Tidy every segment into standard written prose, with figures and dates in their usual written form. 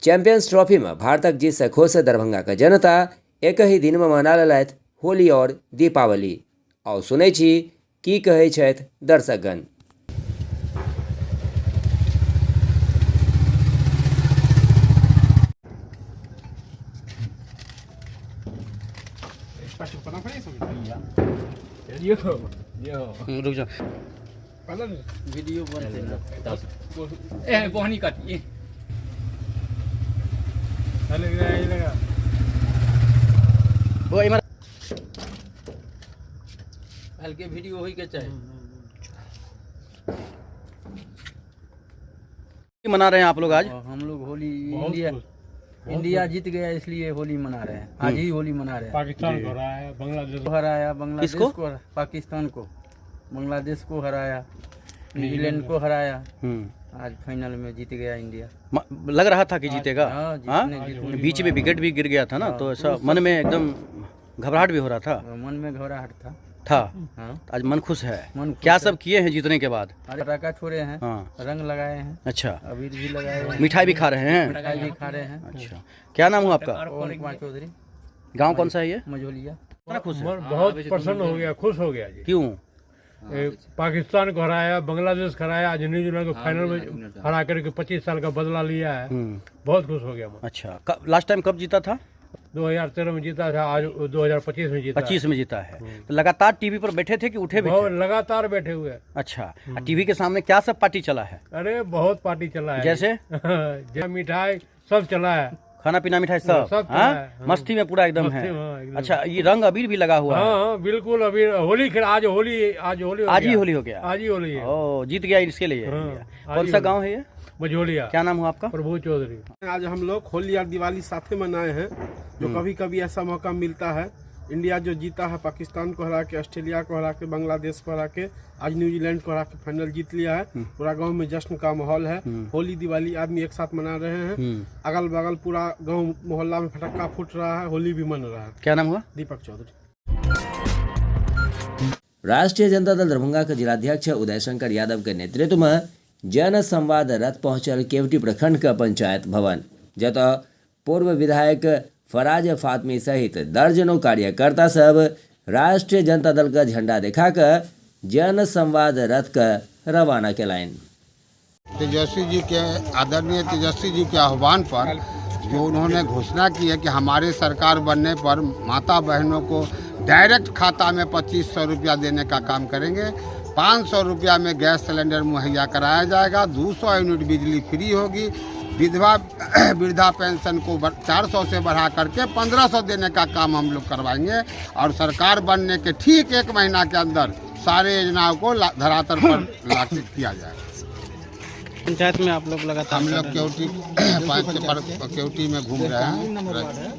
Champions trophy में भारतक जीत से खुश दरभंगा का जनता एक ही दिन में मना लेलथि होली और दीपावली। और सुनै छी की कहै छथि दर्शकगण। रुक जा वीडियो बनते ए बोहनी काट ये वो इमर हल्के वीडियो होई के चाहे मना रहे हैं आप लोग आज? हम लोग होली इंडिया जीत गया इसलिए होली मना रहे हैं। आज ही होली मना रहे हैं। पाकिस्तान को हराया, बांग्लादेश को हराया, बांग्लादेश किसको? को पाकिस्तान को, बांग्लादेश को हराया, न्यूजीलैंड को हराया। आज फाइनल में जीत गया इंडिया। लग रहा था कि जीतेगा। हाँ, हाँ? जीतने बीच में विकेट भी गिर गया था ना, तो ऐसा मन में एकदम घबराहट भी हो रहा था। मन में घबराहट था। हाँ, आज मन खुश है। मन खुश क्या है। सब किए हैं जीतने के बाद? अरे पटाखा छोड़े हैं, हाँ, रंग लगाए हैं, अच्छा, अबीर भी लगाए हैं, मिठाई भी खा रहे हैं। मिठाई भी खा रहे हैं। अच्छा, क्या नाम हुआ आपका? पवन कुमार चौधरी, गांव कौन सा है ये? मझोलिया। कितना खुश है? मन बहुत प्रसन्न हो गया, खुश हो गया जी। क्यों? पाकिस्तान को हराया, बांग्लादेश को हराया, आज न्यूजीलैंड को फाइनल में हरा करके 25 साल का बदला लिया है। बहुत खुश हो गया मैं। अच्छा, लास्ट टाइम कब जीता था? 2013 में जीता था, आज 2025 में जीता 25 में जीता है। तो लगातार टीवी पर बैठे थे कि उठे भी बहुत थे? लगातार बैठे हुए हैं। अच्छा, टीवी के सामने क्या सब पार्टी चला है? अरे बहुत पार्टी चला है। जैसे मिठाई सब चला है, खाना पीना मिठाई सब? सब हाँ? चला है। मस्ती में पूरा एकदम है। मस्ती में, हाँ, एकदम। अच्छा, ये रंग अबीर भी लगा हुआ है? हाँ बिल्कुल। अभी होली खेल, आज होली आज ही होली हो गया। आज ही होली है। ओ, जीत गया इसके लिए। हाँ, कौन सा गांव है ये? मझोलिया। क्या नाम हुआ आपका? प्रभु चौधरी। आज हम लोग होली और दिवाली साथ में मनाए हैं। जो कभी कभी ऐसा मौका मिलता है, इंडिया जो जीता है पाकिस्तान को हरा के, ऑस्ट्रेलिया को हरा के, बांग्लादेश को हरा के, आज न्यूजीलैंड को हरा के फाइनल जीत लिया है। पूरा गांव में जश्न का माहौल है। होली दिवाली आदमी एक साथ मना रहे हैं। अगल बगल पूरा गांव मोहल्ला में फटक्का फूट रहा है, होली भी मन रहा है। क्या नाम हुआ? दीपक चौधरी। राष्ट्रीय जनता दल दरभंगा के जिलाध्यक्ष उदय शंकर यादव के नेतृत्व में जन संवाद रथ पहुंचल केवटी प्रखंड के पंचायत भवन, जतऽ पूर्व विधायक फराज फातमी सहित दर्जनों कार्यकर्ता सब राष्ट्रीय जनता दल का झंडा दिखा कर जन संवाद रथ का रवाना कैलनि। तेजस्वी जी के, आदरणीय तेजस्वी जी के आह्वान पर जो उन्होंने घोषणा की है कि हमारे सरकार बनने पर माता बहनों को डायरेक्ट खाता में 2500 रुपया देने का काम करेंगे। 500 रुपया में गैस सिलेंडर मुहैया कराया जाएगा। 200 यूनिट बिजली फ्री होगी। विधवा वृद्धा पेंशन को 400 से बढ़ा करके 1500 देने का काम हम लोग करवाएंगे। और सरकार बनने के ठीक 1 महीना के अंदर सारे योजनाओं को धरातल पर लागू किया जाएगा। पंचायत में आप लोग लगातार? हम लोग केवटी में घूम रहे हैं।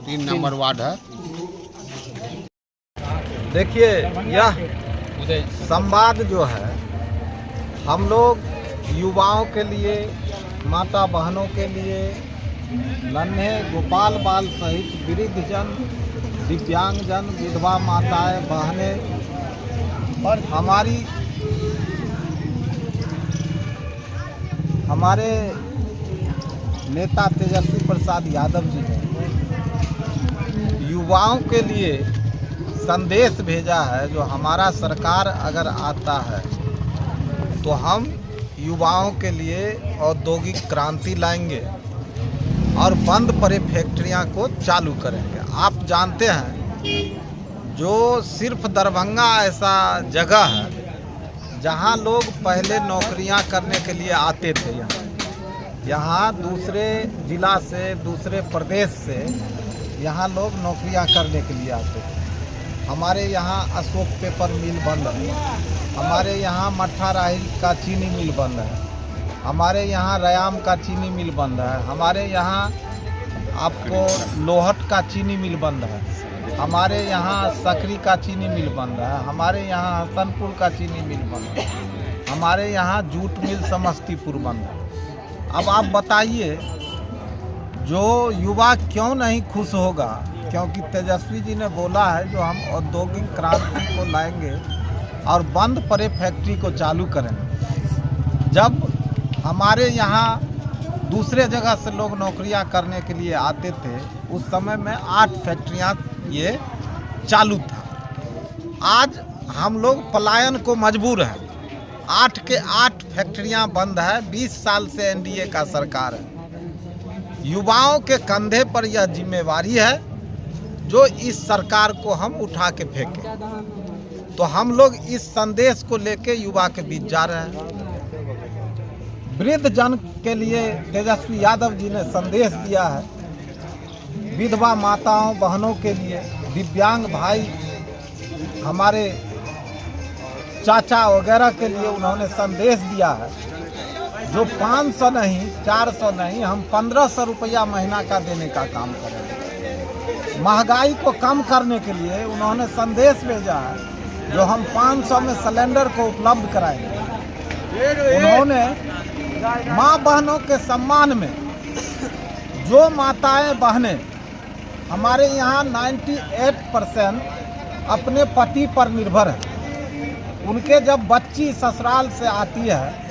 3 नंबर वार्ड है। देखिए, यह संवाद जो है हम लोग युवाओं के लिए, माता बहनों के लिए, नन्हे गोपाल बाल सहित वृद्धजन, दिव्यांगजन, विधवा माताएं, बहनें और हमारे नेता तेजस्वी प्रसाद यादव जी ने युवाओं के लिए संदेश भेजा है। जो हमारा सरकार अगर आता है तो हम युवाओं के लिए औद्योगिक क्रांति लाएंगे और बंद पड़े फैक्ट्रियां को चालू करेंगे। आप जानते हैं, जो सिर्फ दरभंगा ऐसा जगह है जहां लोग पहले नौकरियां करने के लिए आते थे। यहाँ दूसरे जिला से, दूसरे प्रदेश से यहाँ लोग नौकरियां करने के लिए आते थे। हमारे यहाँ अशोक पेपर मिल बंद है, हमारे यहाँ मट्ठा राहिल का चीनी मिल बंद है, हमारे यहाँ रयाम का चीनी मिल बंद है, हमारे यहाँ आपको लोहट का चीनी मिल बंद है, हमारे यहाँ सकरी का चीनी मिल बंद है, हमारे यहाँ हसनपुर का चीनी मिल बंद है, हमारे यहाँ जूट मिल समस्तीपुर बंद है। अब आप बताइए, जो युवा क्यों नहीं खुश होगा? क्योंकि तेजस्वी जी ने बोला है जो हम औद्योगिक क्रांति को लाएंगे और बंद पड़े फैक्ट्री को चालू करेंगे। जब हमारे यहाँ दूसरे जगह से लोग नौकरियां करने के लिए आते थे, उस समय में 8 फैक्ट्रियां ये चालू था। आज हम लोग पलायन को मजबूर हैं, 8 के 8 फैक्ट्रियां बंद है। 20 साल से एनडीए का सरकार है। युवाओं के कंधे पर यह जिम्मेवारी है जो इस सरकार को हम उठा के फेंकें। तो हम लोग इस संदेश को लेके युवा के बीच जा रहे हैं। वृद्ध जन के लिए तेजस्वी यादव जी ने संदेश दिया है, विधवा माताओं बहनों के लिए, दिव्यांग भाई हमारे चाचा वगैरह के लिए उन्होंने संदेश दिया है जो 500 नहीं 400 नहीं हम 1500 रुपया महीना का देने का काम करेंगे। महंगाई को कम करने के लिए उन्होंने संदेश भेजा है जो हम 500 में सिलेंडर को उपलब्ध कराएंगे। उन्होंने माँ बहनों के सम्मान में जो माताएं बहनें हमारे यहाँ 98% अपने पति पर निर्भर है। उनके जब बच्ची ससुराल से आती है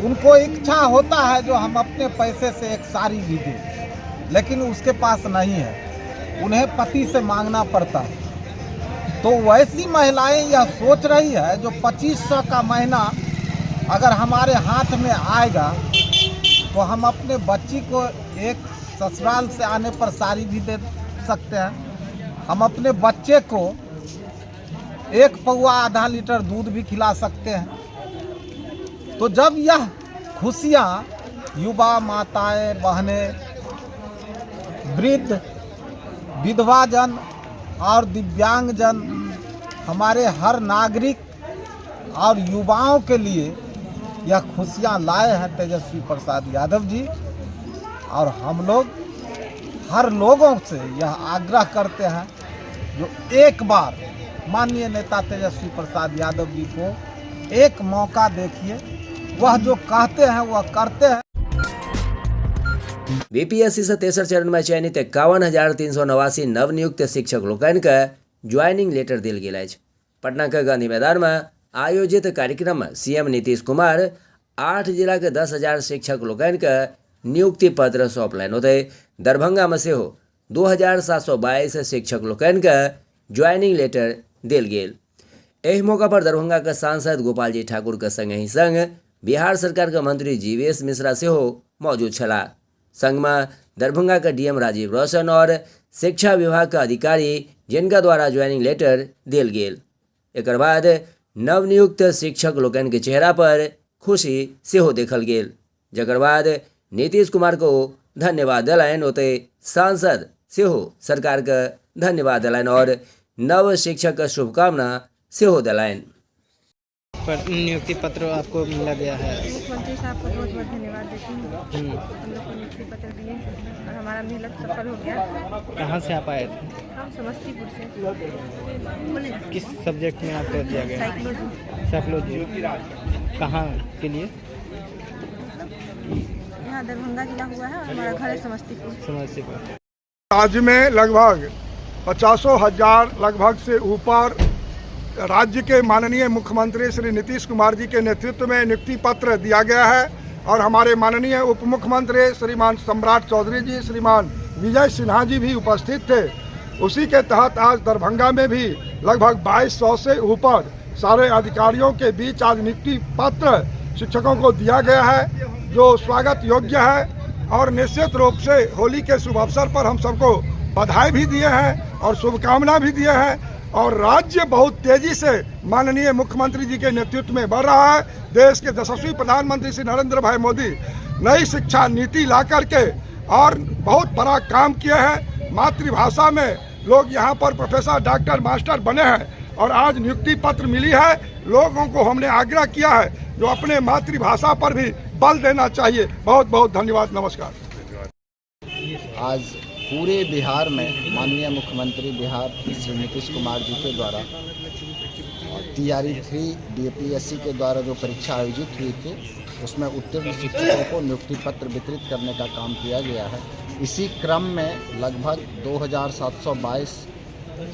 उनको इच्छा होता है जो हम अपने पैसे से एक साड़ी भी दें, लेकिन उसके पास नहीं है, उन्हें पति से मांगना पड़ता है। तो वैसी महिलाएं यह सोच रही है जो 2500 का महीना अगर हमारे हाथ में आएगा तो हम अपने बच्ची को एक ससुराल से आने पर साड़ी भी दे सकते हैं, हम अपने बच्चे को 1 पौआ आधा लीटर दूध भी खिला सकते हैं। तो जब यह खुशियाँ युवा माताएं बहनें, वृद्ध, विधवा जन और दिव्यांग जन, हमारे हर नागरिक और युवाओं के लिए यह खुशियाँ लाए हैं तेजस्वी प्रसाद यादव जी। और हम लोग हर लोगों से यह आग्रह करते हैं जो एक बार माननीय नेता तेजस्वी प्रसाद यादव जी को एक मौका देखिए, वह जो कहते हैं वह करते हैं। बीपीएससी से तेसर चरण में चयनित 51,389 नवनियुक्त शिक्षक लोकनि के ज्वाइनिंग लेटर दिल गेल अछि। पटना के गांधी मैदान में आयोजित कार्यक्रम में सीएम नीतीश कुमार 8 जिला के 10,000 शिक्षक लोकनि के नियुक्ति पत्र सौंपलनि। ओतहि दरभंगा में सेहो 2,722 शिक्षक लोकनि के ज्वाइनिंग लेटर देल गेल। एहि मौका पर दरभंगा के सांसद गोपाल जी ठाकुर के संग संग बिहार सरकार के मंत्री जीवेश मिश्रा सेहो मौजूद छलाह। संग में दरभंगा के डीएम राजीव रोशन और शिक्षा विभाग के अधिकारी जिनका द्वारा ज्वाइनिंग लेटर देल गेल। एकर बाद नवनियुक्त शिक्षक लोकनि के चेहरा पर खुशी सेहो देखल गेल, जकर बाद नीतीश कुमार को धन्यवाद दिलनि। ओतहि सांसद सेहो सरकार के धन्यवाद दिलनि और नव शिक्षक के शुभकामना सेहो दिलनि। पर नियुक्ति पत्र आपको मिला गया है। मुख्यमंत्री साहब को बहुत बहुत धन्यवाद देती हूँ, हम लोग को नियुक्ति पत्र दिए और हमारा मेहनत सफल हो गया। कहाँ से आप आए थे? हम समस्तीपुर से। किस सब्जेक्ट में आपको दिया गया? साइकोलॉजी। कहाँ के लिए? यहाँ दरभंगा जिला हुआ है और हमारा घर है समस्तीपुर। राज्य में लगभग 50,000 लगभग से ऊपर राज्य के माननीय मुख्यमंत्री श्री नीतीश कुमार जी के नेतृत्व में नियुक्ति पत्र दिया गया है और हमारे माननीय उप मुख्यमंत्री श्रीमान सम्राट चौधरी जी, श्रीमान विजय सिन्हा जी भी उपस्थित थे। उसी के तहत आज दरभंगा में भी लगभग 2200 से ऊपर सारे अधिकारियों के बीच आज नियुक्ति पत्र शिक्षकों को दिया गया है, जो स्वागत योग्य है। और निश्चित रूप से होली के शुभ अवसर पर हम सबको बधाई भी दिए हैं और शुभकामना भी दिए हैं। और राज्य बहुत तेजी से माननीय मुख्यमंत्री जी के नेतृत्व में बढ़ रहा है। देश के यशस्वी प्रधानमंत्री श्री नरेंद्र भाई मोदी नई शिक्षा नीति ला करके और बहुत बड़ा काम किए हैं। मातृभाषा में लोग यहाँ पर प्रोफेसर, डॉक्टर, मास्टर बने हैं और आज नियुक्ति पत्र मिली है। लोगों को हमने आग्रह किया है जो अपने मातृभाषा पर भी बल देना चाहिए। बहुत बहुत धन्यवाद, नमस्कार। आज पूरे बिहार में माननीय मुख्यमंत्री बिहार श्री नीतीश कुमार जी के द्वारा TRE 3 BPSC के द्वारा जो परीक्षा आयोजित हुई थी उसमें उत्तीर्ण शिक्षकों को नियुक्ति पत्र वितरित करने का काम किया गया है। इसी क्रम में लगभग 2,722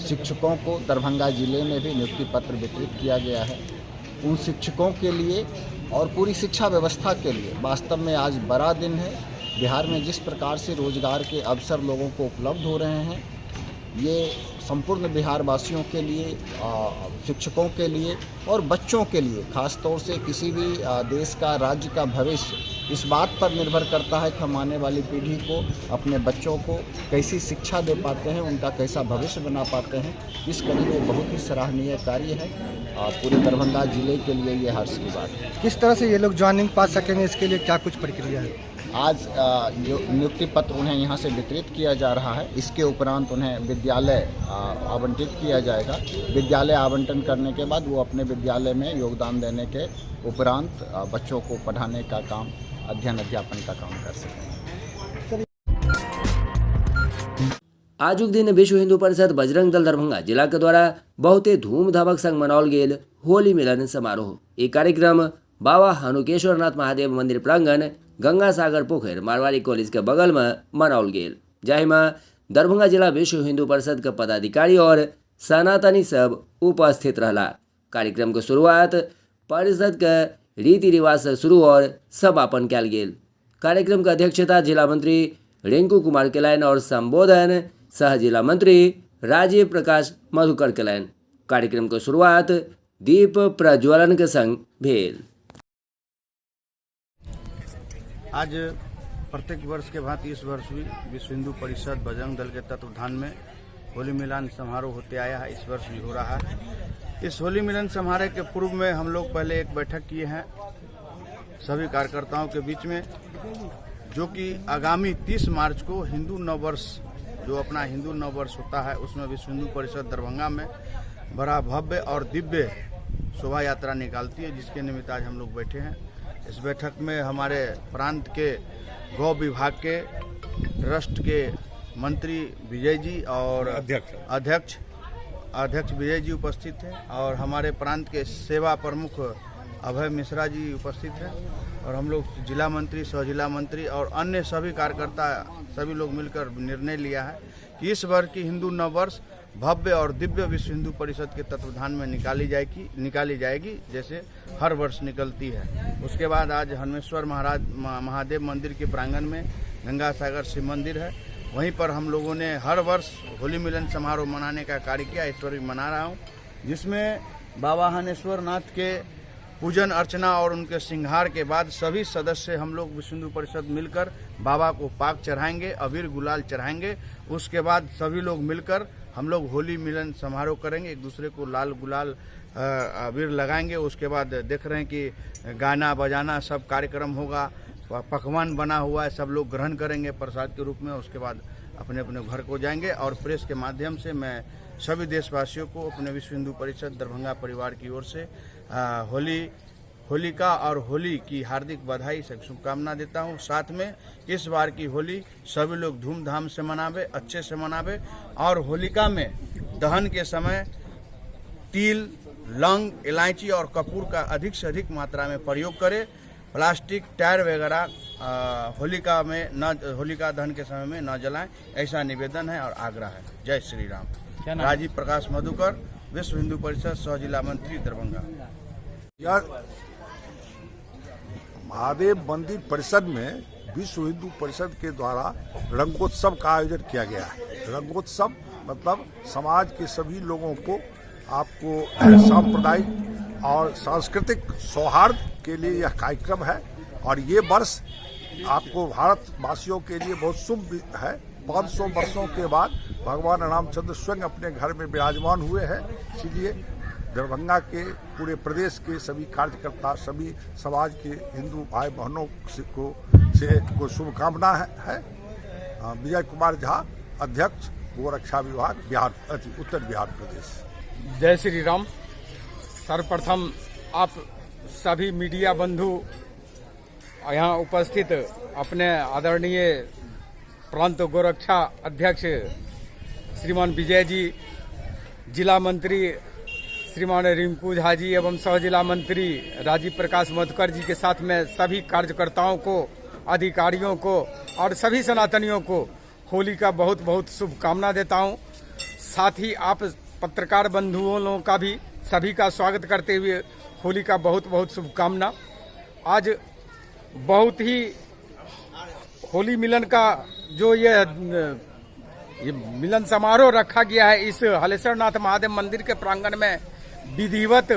शिक्षकों को दरभंगा जिले में भी नियुक्ति पत्र वितरित किया गया है। उन शिक्षकों के लिए और पूरी शिक्षा व्यवस्था के लिए वास्तव में आज बड़ा दिन है। बिहार में जिस प्रकार से रोजगार के अवसर लोगों को उपलब्ध हो रहे हैं, ये संपूर्ण बिहार वासियों के लिए, शिक्षकों के लिए और बच्चों के लिए, खास तौर से किसी भी देश का, राज्य का भविष्य इस बात पर निर्भर करता है कि हम आने वाली पीढ़ी को, अपने बच्चों को कैसी शिक्षा दे पाते हैं, उनका कैसा भविष्य बना पाते हैं। इस कड़ी में बहुत ही सराहनीय कार्य है। पूरे दरभंगा जिले के लिए ये हर्ष की बात है। किस तरह से ये लोग ज्वाइनिंग पा सकेंगे, इसके लिए क्या कुछ प्रक्रिया है? आज जो नियुक्ति पत्र उन्हें यहाँ से वितरित किया जा रहा है। इसके उपरांत उन्हें विद्यालय आवंटित किया जाएगा। विद्यालय आवंटन करने के बाद वो अपने विद्यालय में योगदान देने के उपरांत बच्चों को पढ़ाने का काम, अध्ययन अध्यापन का काम कर सकें। आजुक दिन विश्व हिंदू परिषद बजरंग दल दरभंगा जिला के द्वारा बहुते धूमधामक संग मनाओल गेल होली मिलन समारोह। ये कार्यक्रम बाबा हनुकेश्वरनाथ महादेव मंदिर प्रांगण गंगा सागर पोखर मारवाड़ी कॉलेज के बगल में मनाओल गेल, जाहि में दरभंगा जिला विश्व हिंदू परिषद के पदाधिकारी और सनातनी सब उपस्थित रहला। कार्यक्रम के शुरुआत परिषद के रीति रिवाज से शुरू और समापन कल गेल। कार्यक्रम की अध्यक्षता जिला मंत्री रिंकू कुमार केलैन और संबोधन सह जिला मंत्री राजीव प्रकाश मधुकर केलैन। कार्यक्रम की शुरुआत दीप प्रज्वलन के संग भेल। आज प्रत्येक वर्ष के भांति इस वर्ष भी विश्व हिंदू परिषद बजरंग दल के तत्वाधान में होली मिलन समारोह होते आया है। इस वर्ष भी हो रहा है। इस होली मिलन समारोह के पूर्व में हम लोग पहले एक बैठक किए हैं सभी कार्यकर्ताओं के बीच में, जो कि आगामी 30 मार्च को हिंदू नववर्ष, जो अपना हिंदू नववर्ष होता है, उसमें विश्व हिंदू परिषद दरभंगा में बड़ा भव्य और दिव्य शोभा यात्रा निकालती है, जिसके निमित्त आज हम लोग बैठे हैं। इस बैठक में हमारे प्रांत के गौ विभाग के ट्रस्ट के मंत्री विजय जी और अध्यक्ष विजय जी उपस्थित हैं, और हमारे प्रांत के सेवा प्रमुख अभय मिश्रा जी उपस्थित हैं, और हम लोग जिला मंत्री, सह जिला मंत्री और अन्य सभी कार्यकर्ता, सभी लोग मिलकर निर्णय लिया है कि इस वर्ष की हिंदू नववर्ष भव्य और दिव्य विश्व हिंदू परिषद के तत्वाधान में निकाली जाएगी जैसे हर वर्ष निकलती है। उसके बाद आज हनुमेश्वर महादेव मंदिर के प्रांगण में गंगा सागर शिव मंदिर है, वहीं पर हम लोगों ने हर वर्ष होली मिलन समारोह मनाने का कार्य किया। इस वर्ष भी मना रहा हूँ, जिसमें बाबा हनेश्वर नाथ के पूजन अर्चना और उनके श्रृंगार के बाद सभी सदस्य हम लोग विश्व हिंदू परिषद मिलकर बाबा को पाक चढ़ाएंगे, अबीर गुलाल चढ़ाएंगे। उसके बाद सभी लोग मिलकर हम लोग होली मिलन समारोह करेंगे, एक दूसरे को लाल गुलाल अबीर लगाएंगे। उसके बाद देख रहे हैं कि गाना बजाना सब कार्यक्रम होगा, पकवान बना हुआ है, सब लोग ग्रहण करेंगे प्रसाद के रूप में। उसके बाद अपने अपने घर को जाएंगे। और प्रेस के माध्यम से मैं सभी देशवासियों को अपने विश्व हिंदू परिषद दरभंगा परिवार की ओर से होलिका और होली की हार्दिक बधाई से शुभकामना देता हूं। साथ में इस बार की होली सभी लोग धूमधाम से मनावे, अच्छे से मनावे, और होलिका में दहन के समय तिल, लौंग, इलायची और कपूर का अधिक से अधिक मात्रा में प्रयोग करें। प्लास्टिक, टायर वगैरह होलिका दहन के समय में न जलाएं, ऐसा निवेदन है और आग्रह है। जय श्री राम। राजीव प्रकाश मधुकर, विश्व हिंदू परिषद सह जिला मंत्री दरभंगा। महादेव मंदिर परिषद में विश्व हिंदू परिषद के द्वारा रंगोत्सव का आयोजन किया गया है। रंगोत्सव मतलब समाज के सभी लोगों को आपको सांप्रदायिक और सांस्कृतिक सौहार्द के लिए यह कार्यक्रम है, और ये वर्ष आपको भारतवासियों के लिए बहुत शुभ है। 500 वर्षों के बाद भगवान रामचंद्र स्वयं अपने घर में विराजमान हुए हैं, इसलिए दरभंगा के पूरे प्रदेश के सभी कार्यकर्ता, सभी समाज के हिंदू भाई बहनों को शुभकामना है। विजय कुमार झा, अध्यक्ष गोरक्षा विभाग, उत्तर बिहार प्रदेश। जय श्री राम। सर्वप्रथम आप सभी मीडिया बंधु यहाँ उपस्थित अपने आदरणीय प्रांत गोरक्षा अध्यक्ष श्रीमान विजय जी, जिला मंत्री श्रीमान रिंकू झा जी एवं सह जिला मंत्री राजीव प्रकाश मधुकर जी के साथ में सभी कार्यकर्ताओं को, अधिकारियों को और सभी सनातनियों को होली का बहुत बहुत शुभकामना देता हूं। साथ ही आप पत्रकार बंधुओं का भी सभी का स्वागत करते हुए होली का बहुत बहुत शुभकामना। आज बहुत ही होली मिलन का जो ये मिलन समारोह रखा गया है इस हलेश्वरनाथ महादेव मंदिर के प्रांगण में विधिवत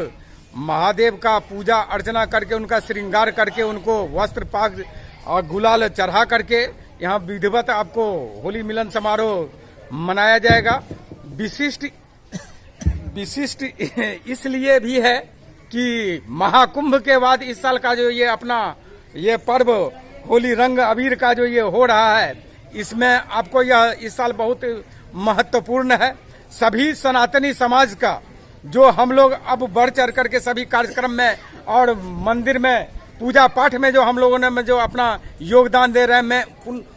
महादेव का पूजा अर्चना करके उनका श्रृंगार करके उनको वस्त्र पाग और गुलाल चढ़ा करके यहाँ विधिवत आपको होली मिलन समारोह मनाया जाएगा। विशिष्ट इसलिए भी है कि महाकुंभ के बाद इस साल का जो ये अपना ये पर्व होली रंग अबीर का जो ये हो रहा है, इसमें आपको यह इस साल बहुत महत्वपूर्ण है। सभी सनातनी समाज का जो हम लोग अब बढ़ चढ़ करके सभी कार्यक्रम में और मंदिर में पूजा पाठ में जो हम लोगों ने जो अपना योगदान दे रहे हैं, मैं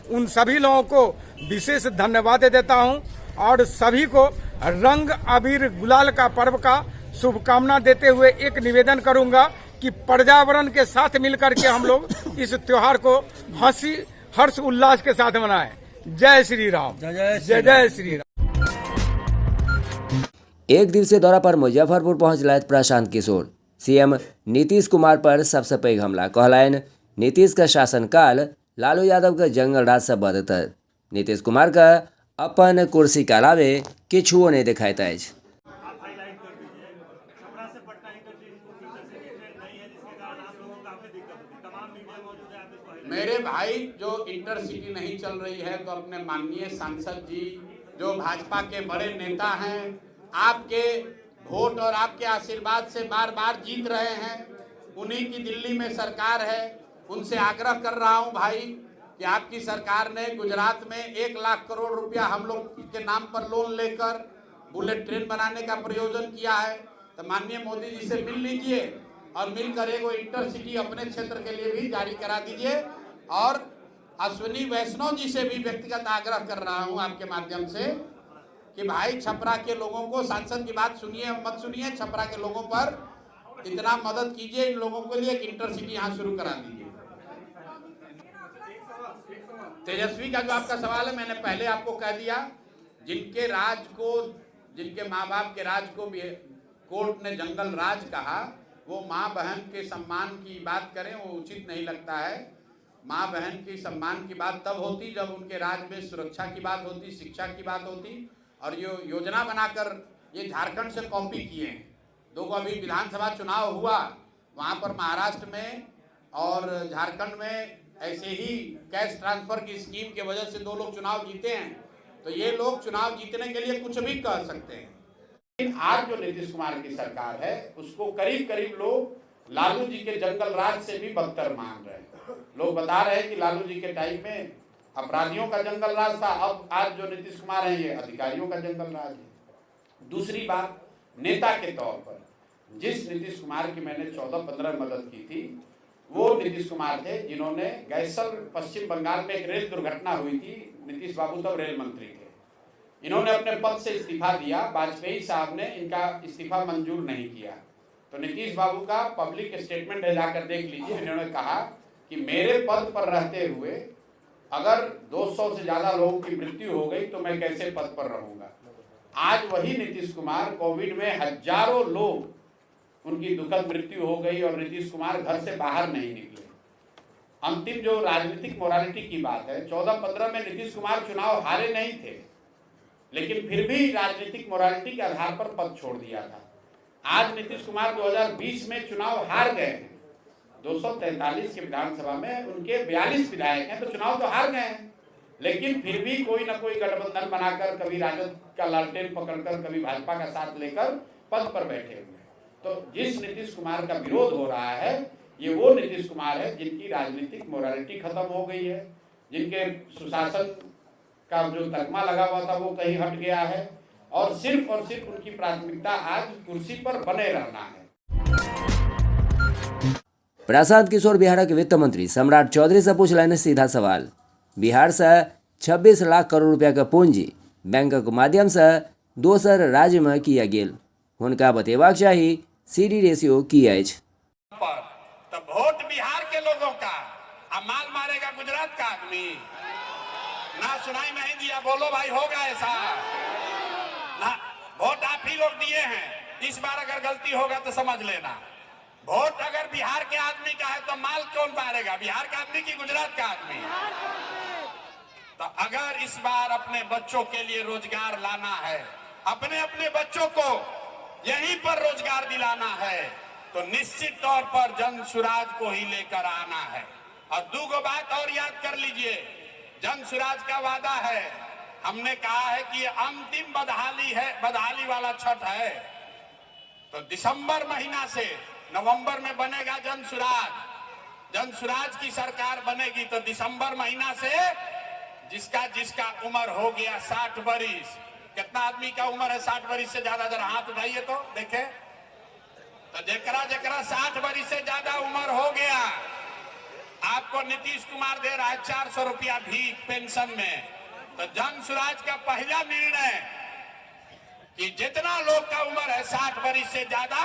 उन सभी लोगों को विशेष धन्यवाद देता हूं और सभी को रंग अबीर गुलाल का पर्व का शुभकामना देते हुए एक निवेदन करूंगा कि पर्यावरण के साथ मिलकर के हम लोग इस त्योहार को हंसी हर्ष उल्लास के साथ मनाएं। जय श्री राम, जय जय श्री राम। एक दिवसीय दौरा पर मुजफ्फरपुर पहुंचलथि प्रशांत किशोर। सीएम नीतीश कुमार पर सबसे पैघ हमला कहलनि नीतीश का शासनकाल लालू यादव के जंगल राज से बदतर। नीतीश कुमार का अपन कुर्सी के अलावे किछुओ नहीं दिखाइत अछि। मेरे भाई, जो इंटरसिटी नहीं चल रही है तो अपने माननीय सांसद जी जो भाजपा के बड़े नेता हैं, आपके वोट और आपके आशीर्वाद से बार बार जीत रहे हैं, उन्हीं की दिल्ली में सरकार है। उनसे आग्रह कर रहा हूं भाई कि आपकी सरकार ने गुजरात में 1 लाख करोड़ रुपया हम लोग के नाम पर लोन लेकर बुलेट ट्रेन बनाने का प्रयोजन किया है। तो माननीय मोदी जी से मिल लीजिए और मिलकर एक इंटरसिटी अपने क्षेत्र के लिए भी जारी करा दीजिए। और अश्विनी वैष्णव जी से भी व्यक्तिगत आग्रह कर रहा हूं आपके माध्यम से कि भाई छपरा के लोगों को, सांसद की बात सुनिए मत सुनिए, छपरा के लोगों पर इतना मदद कीजिए, इन लोगों के लिए एक इंटरसिटी यहाँ शुरू करा दीजिए। तेजस्वी का जो आपका सवाल है, मैंने पहले आपको कह दिया, जिनके राज को, जिनके माँ बाप के राज को भी कोर्ट ने जंगल राज कहा, वो माँ बहन के सम्मान की बात करें, वो उचित नहीं लगता है। माँ बहन की सम्मान की बात तब होती जब उनके राज में सुरक्षा की बात होती, शिक्षा की बात होती। और ये योजना बनाकर ये झारखंड से कॉपी किए हैं। 2 अभी विधानसभा चुनाव हुआ, वहाँ पर महाराष्ट्र में और झारखंड में ऐसे ही कैश ट्रांसफर की स्कीम के वजह से 2 लोग चुनाव जीते हैं। तो ये लोग चुनाव जीतने के लिए कुछ भी कह सकते हैं। लेकिन आज जो नीतीश कुमार की सरकार है, उसको करीब करीब लोग लालू जी के जंगल राज से भी बदतर मान रहे हैं। लोग बता रहे हैं कि लालू जी के टाइम में अपराधियों का जंगल राज था, अब आज जो नीतीश कुमार है ये अधिकारियों का जंगल राज है। दूसरी बात, नेता के तौर पर जिस नीतीश कुमार की मैंने 14-15 मदद की थी, वो नीतीश कुमार थे जिन्होंने गैसल पश्चिम बंगाल में एक रेल दुर्घटना हुई थी। नीतीश बाबू तब रेल मंत्री थे, इन्होंने अपने पद से इस्तीफा दिया, वाजपेयी साहब ने इनका इस्तीफा मंजूर नहीं किया। तो नीतीश बाबू का पब्लिक स्टेटमेंट है, जाकर देख लीजिए। इन्होंने कहा कि मेरे पद पर रहते हुए अगर 200 से ज्यादा लोगों की मृत्यु हो गई तो मैं कैसे पद पर रहूंगा। आज वही नीतीश कुमार, कोविड में हजारों लोग उनकी दुखद मृत्यु हो गई और नीतीश कुमार घर से बाहर नहीं निकले। अंतिम जो राजनीतिक मोरालिटी की बात है, 14-15 में नीतीश कुमार चुनाव हारे नहीं थे, लेकिन फिर भी राजनीतिक मोरालिटी के आधार पर पद छोड़ दिया था। आज नीतीश कुमार 2020 में चुनाव हार गए हैं। 243 के विधानसभा में उनके 42 विधायक हैं, तो चुनाव तो हार गए हैं, लेकिन फिर भी कोई ना कोई गठबंधन बनाकर, कभी राजद का लालटेन पकड़कर, कभी भाजपा का साथ लेकर पद पर बैठे हुए हैं। तो जिस नीतीश कुमार का विरोध हो रहा है, ये वो नीतीश कुमार है जिनकी राजनीतिक मोरालिटी खत्म हो गई है, जिनके सुशासन का जो तगमा लगा हुआ था वो कहीं हट गया है, और सिर्फ उनकी प्राथमिकता आज कुर्सी पर बने रहना है। प्रशांत किशोर बिहारक वित्त मंत्री सम्राट चौधरी से पूछलनि सीधा सवाल। बिहार से 26 लाख करोड़ रुपया के पूंजी बैंकक माध्यम से दोसर राज्य में किया गेल, हुनका बतेबाक चाही सीडी रेशियो की अछि। तो वोट बिहार के लोगों का, अब माल मारेगा गुजरात का आदमी। ना सुनाई नहीं दिया, बोलो भाई, होगा ऐसा ना। वोट आप ही लोग दिए हैं, इस बार अगर गलती होगा तो समझ लेना। वोट अगर बिहार के आदमी का है तो माल कौन मारेगा, बिहार का आदमी की गुजरात का आदमी? तो अगर इस बार अपने बच्चों के लिए रोजगार लाना है, अपने अपने बच्चों को यहीं पर रोजगार दिलाना है, तो निश्चित तौर पर जन सुराज को ही लेकर आना है। और दूगो बात और याद कर लीजिए, जन सुराज का वादा है, हमने कहा है कि ये अंतिम बदहाली है, बदहाली वाला छठ है। तो दिसंबर महीना से नवंबर में बनेगा जन सुराज की सरकार बनेगी। तो दिसंबर महीना से जिसका जिसका उम्र हो गया 60 वरिस, कितना आदमी का उम्र है 60 वरिस से ज्यादा, जरा हाथ उठाइए तो देखे। तो जकरा जकरा 60 वरिस से ज्यादा उम्र हो गया, आपको नीतीश कुमार दे रहा है 400 रुपया भीख पेंशन में। तो जन सुराज का पहला निर्णय कि जितना लोग का उम्र है 60 वरिस से ज्यादा,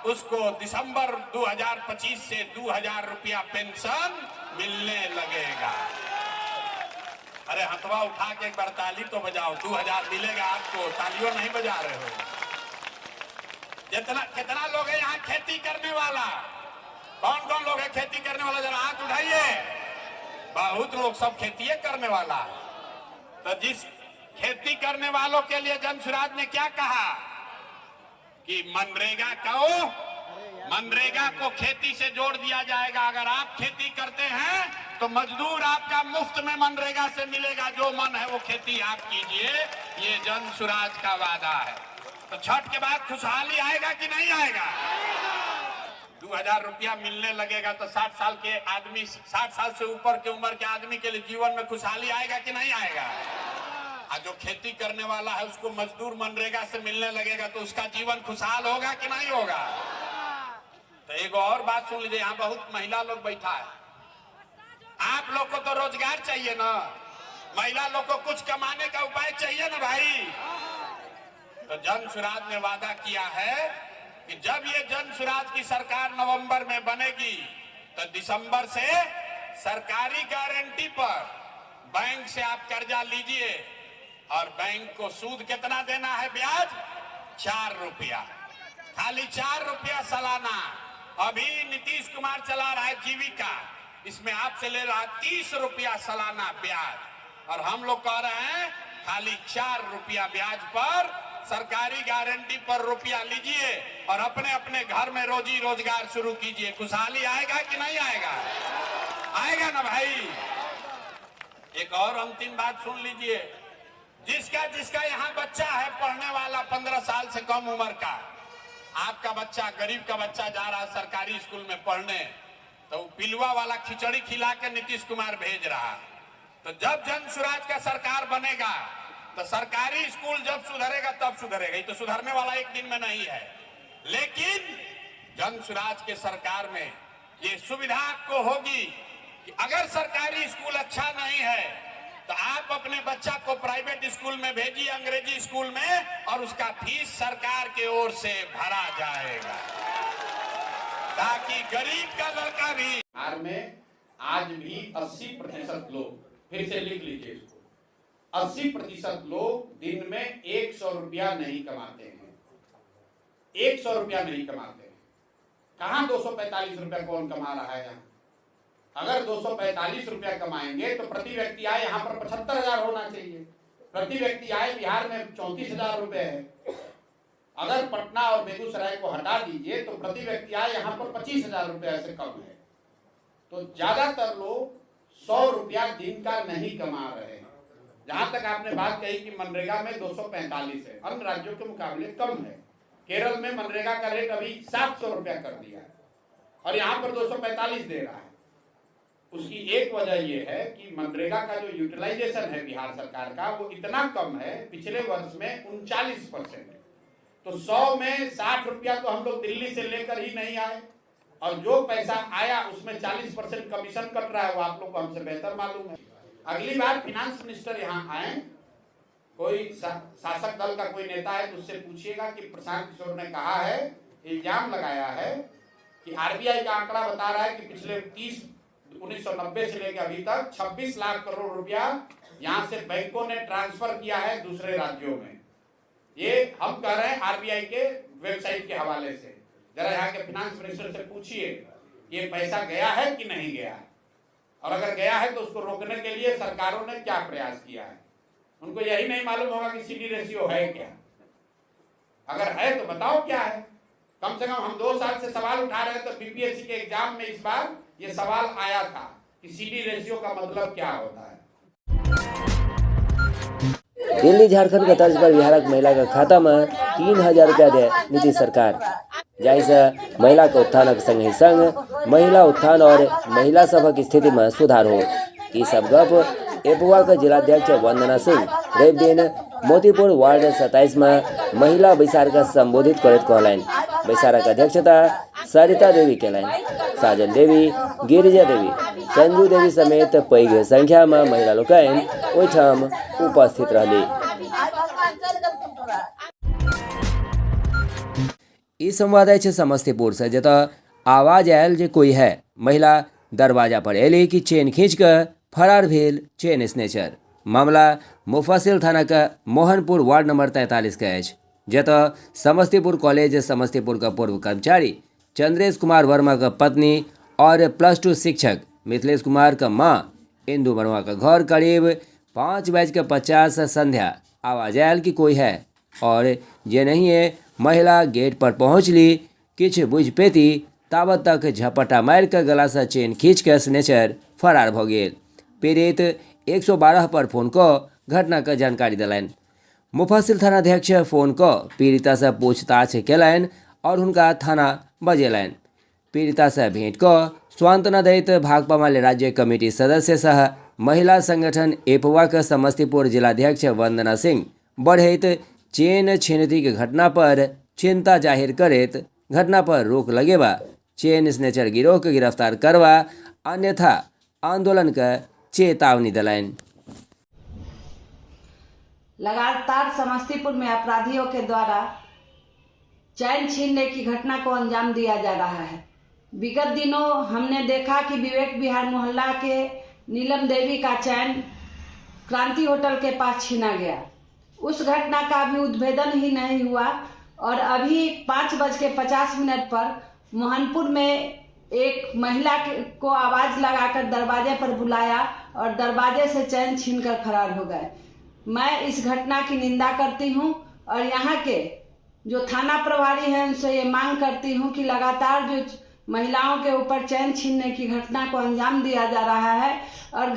उसको दिसंबर 2025 से 2000 रुपया पेंशन मिलने लगेगा। अरे हथवा उठा के एक बार ताली तो बजाओ, 2000 मिलेगा आपको, तालियों नहीं बजा रहे हो। कितना लोग है यहाँ खेती करने वाला? कौन कौन लोग है खेती करने वाला? जरा हाथ उठाइए। बहुत लोग, सब खेती करने वाला है। तो जिस खेती करने वालों के लिए जन सुराज ने क्या कहा कि मनरेगा को खेती से जोड़ दिया जाएगा। अगर आप खेती करते हैं तो मजदूर आपका मुफ्त में मनरेगा से मिलेगा, जो मन है वो खेती आप कीजिए। ये जन सुराज का वादा है। तो छठ के बाद खुशहाली आएगा कि नहीं आएगा? 2000 रुपया मिलने लगेगा तो 60 साल के आदमी, 60 साल से ऊपर के उम्र के आदमी के लिए जीवन में खुशहाली आएगा कि नहीं आएगा? और जो खेती करने वाला है उसको मजदूर मनरेगा से मिलने लगेगा तो उसका जीवन खुशहाल होगा कि नहीं होगा? तो एक और बात सुन लीजिए, यहाँ बहुत महिला लोग बैठा है। आप लोग को तो रोजगार चाहिए ना, महिला लोग को कुछ कमाने का उपाय चाहिए ना भाई। तो जन सुराज ने वादा किया है कि जब ये जन सुराज की सरकार नवंबर में बनेगी तो दिसंबर से सरकारी गारंटी पर बैंक से आप कर्जा लीजिए और बैंक को सूद कितना देना है? ब्याज 4 रुपया, खाली 4 रुपया सालाना। अभी नीतीश कुमार चला रहा है जीविका, इसमें आपसे ले रहा है 30 रुपया सालाना ब्याज, और हम लोग कह रहे हैं खाली 4 रुपया ब्याज पर सरकारी गारंटी पर रुपया लीजिए और अपने अपने घर में रोजी रोजगार शुरू कीजिए। खुशहाली आएगा कि नहीं आएगा? आएगा ना भाई। एक और अंतिम बात सुन लीजिए, जिसका यहाँ बच्चा है पढ़ने वाला 15 साल से कम उम्र का, आपका बच्चा, गरीब का बच्चा जा रहा है सरकारी स्कूल में पढ़ने, तो पिलुआ वाला खिचड़ी खिला के नीतीश कुमार भेज रहा। तो जब जन सुराज का सरकार बनेगा तो सरकारी स्कूल जब सुधरेगा तब सुधरेगा, ये तो सुधरने वाला एक दिन में नहीं है। लेकिन जन सुराज के सरकार में ये सुविधा आपको होगी कि अगर सरकारी स्कूल अच्छा नहीं है तो आप अपने बच्चा को प्राइवेट स्कूल में भेजिए, अंग्रेजी स्कूल में, और उसका फीस सरकार के ओर से भरा जाएगा ताकि गरीब का लड़का भी। बिहार में आज भी 80% लोग, फिर से लिख लीजिए इसको, 80% लोग दिन में 100 रुपया नहीं कमाते हैं। 100 रुपया नहीं कमाते हैं। कहाँ 245 रुपया कौन कमा रहा है यहाँ? अगर 245 रुपया कमाएंगे तो प्रति व्यक्ति आय यहाँ पर 75,000 होना चाहिए। प्रति व्यक्ति आय बिहार में 34,000 रुपए है। अगर पटना और बेगूसराय को हटा दीजिए तो प्रति व्यक्ति आय यहाँ पर 25,000 रुपये से कम है। तो ज्यादातर लोग 100 रुपया दिन का नहीं कमा रहे हैं। जहां तक आपने बात कही कि मनरेगा में 245 है, अन्य राज्यों के मुकाबले कम है। केरल में मनरेगा का रेट अभी 700 रुपया कर दिया है और यहाँ पर 245 दे रहा है। उसकी एक वजह यह है कि मनरेगा का जो यूटिलाइजेशन है बिहार सरकार का वो इतना कम है, पिछले वर्ष में 39% है। तो 100 में 60 रुपया तो हम लोग दिल्ली से लेकर ही नहीं आए, और जो पैसा आया उसमें 40% कमीशन कट रहा है, वो आप लोग को हमसे बेहतर मालूम है। अगली बार फाइनेंस मिनिस्टर यहाँ आए, कोई शासक दल का कोई नेता है तो उससे पूछिएगा कि प्रशांत किशोर ने कहा है, इल्जाम लगाया है कि आरबीआई का आंकड़ा बता रहा है कि पिछले 1990 से लेकर अभी तक 26 लाख करोड़ रुपया यहाँ से बैंकों ने ट्रांसफर किया है दूसरे राज्यों में। ये हम कह रहे हैं आरबीआई के वेबसाइट के हवाले से। जरा यहाँ के फाइनेंस मिनिस्टर से पूछिए ये पैसा गया है कि नहीं गया है। और अगर गया है तो उसको रोकने के लिए सरकारों ने क्या प्रयास किया है। उनको यही नहीं मालूम होगा कि CD रेशियो है क्या। अगर है तो बताओ क्या है। कम से कम हम 2 साल से सवाल उठा रहे हैं, तो BPSC के एग्जाम में इस बार ये सवाल आया था कि CD रेशियो का मतलब क्या होता है। दिल्ली झारखंड के तर्ज पर बिहारक महिला के खाता में 3000 रुपया दे नीतीश सरकार, जाहि से महिला के उत्थानक संग संग महिला उत्थान और महिला सभक स्थिति में सुधार हो। ई सब गप एपवा के जिलाध्यक्ष वंदना सिंह रवि दिन मोतीपुर वार्ड 27 में महिला बैसार के संबोधित करत कहलनि। बैसारक अध्यक्षता सरिता देवी केलनि। साजन देवी, गिरिजा देवी, संजू देवी समेत पैघ संख्या में महिला लोकनि ओहिठाम उपस्थित रहली। ई संवाद है समस्तीपुर से, जतऽ आवाज आयल जे कोई है। महिला दरवाजा पर एली कि चेन खींच कर फरार भेल चेन स्नेचर। मामला मुफस्सिल थाना का मोहनपुर वार्ड नंबर 43 का अछि, जतऽ समस्तीपुर कॉलेज समस्तीपुर का पूर्व कर्मचारी चंद्रेश कुमार वर्मा का पत्नी और +2 शिक्षक मिथिलेश कुमार का मां इंदू वर्मा का घर करीब 5:50 संध्या आवाज आयल कि कोई है, और जे नहीं है महिला गेट पर पहुँचली। किछ बुझ पेती ताबत तक झपटा मार के गला से चेन खींच के स्नेचर फरार भ गेल। पीड़ित 112 पर फोन कऽ घटना के जानकारी दिलनि। मुफस्सिल थानाध्यक्ष फोन कऽ पीड़िता से पूछताछ केलनि और हुनका थाना बजेलनि। पीड़िता से भेंट कऽ सांत्वना दैत भाकपा माले राज्य कमेटी सदस्य सह महिला संगठन एपवा के समस्तीपुर जिलाध्यक्ष वंदना सिंह बढ़ैत चेन छिनती के घटना पर चिंता जाहिर करैत घटना पर रोक लगेबा, चेन स्नेचर गिरोह के गिरफ्तार करवा, अन्यथा आंदोलन का चेतावनी दिलनि। लगातार समस्तीपुर में अपराधियों के द्वारा चैन छीनने की घटना को अंजाम दिया जा रहा है। विगत दिनों हमने देखा कि विवेक विहार मोहल्ला के नीलम देवी का चैन क्रांति होटल के पास छीना गया। उस घटना का अभी उद्भेदन ही नहीं हुआ और अभी 5:50 पर मोहनपुर में एक महिला को आवाज लगाकर दरवाजे पर बुलाया और दरवाजे से चैन छीनकर फरार हो गए। मैं इस घटना की निंदा करती हूं और यहाँ के जो थाना प्रभारी हैं उनसे ये मांग करती हूं कि लगातार जो महिलाओं के ऊपर चैन छीनने की घटना को अंजाम दिया जा रहा है और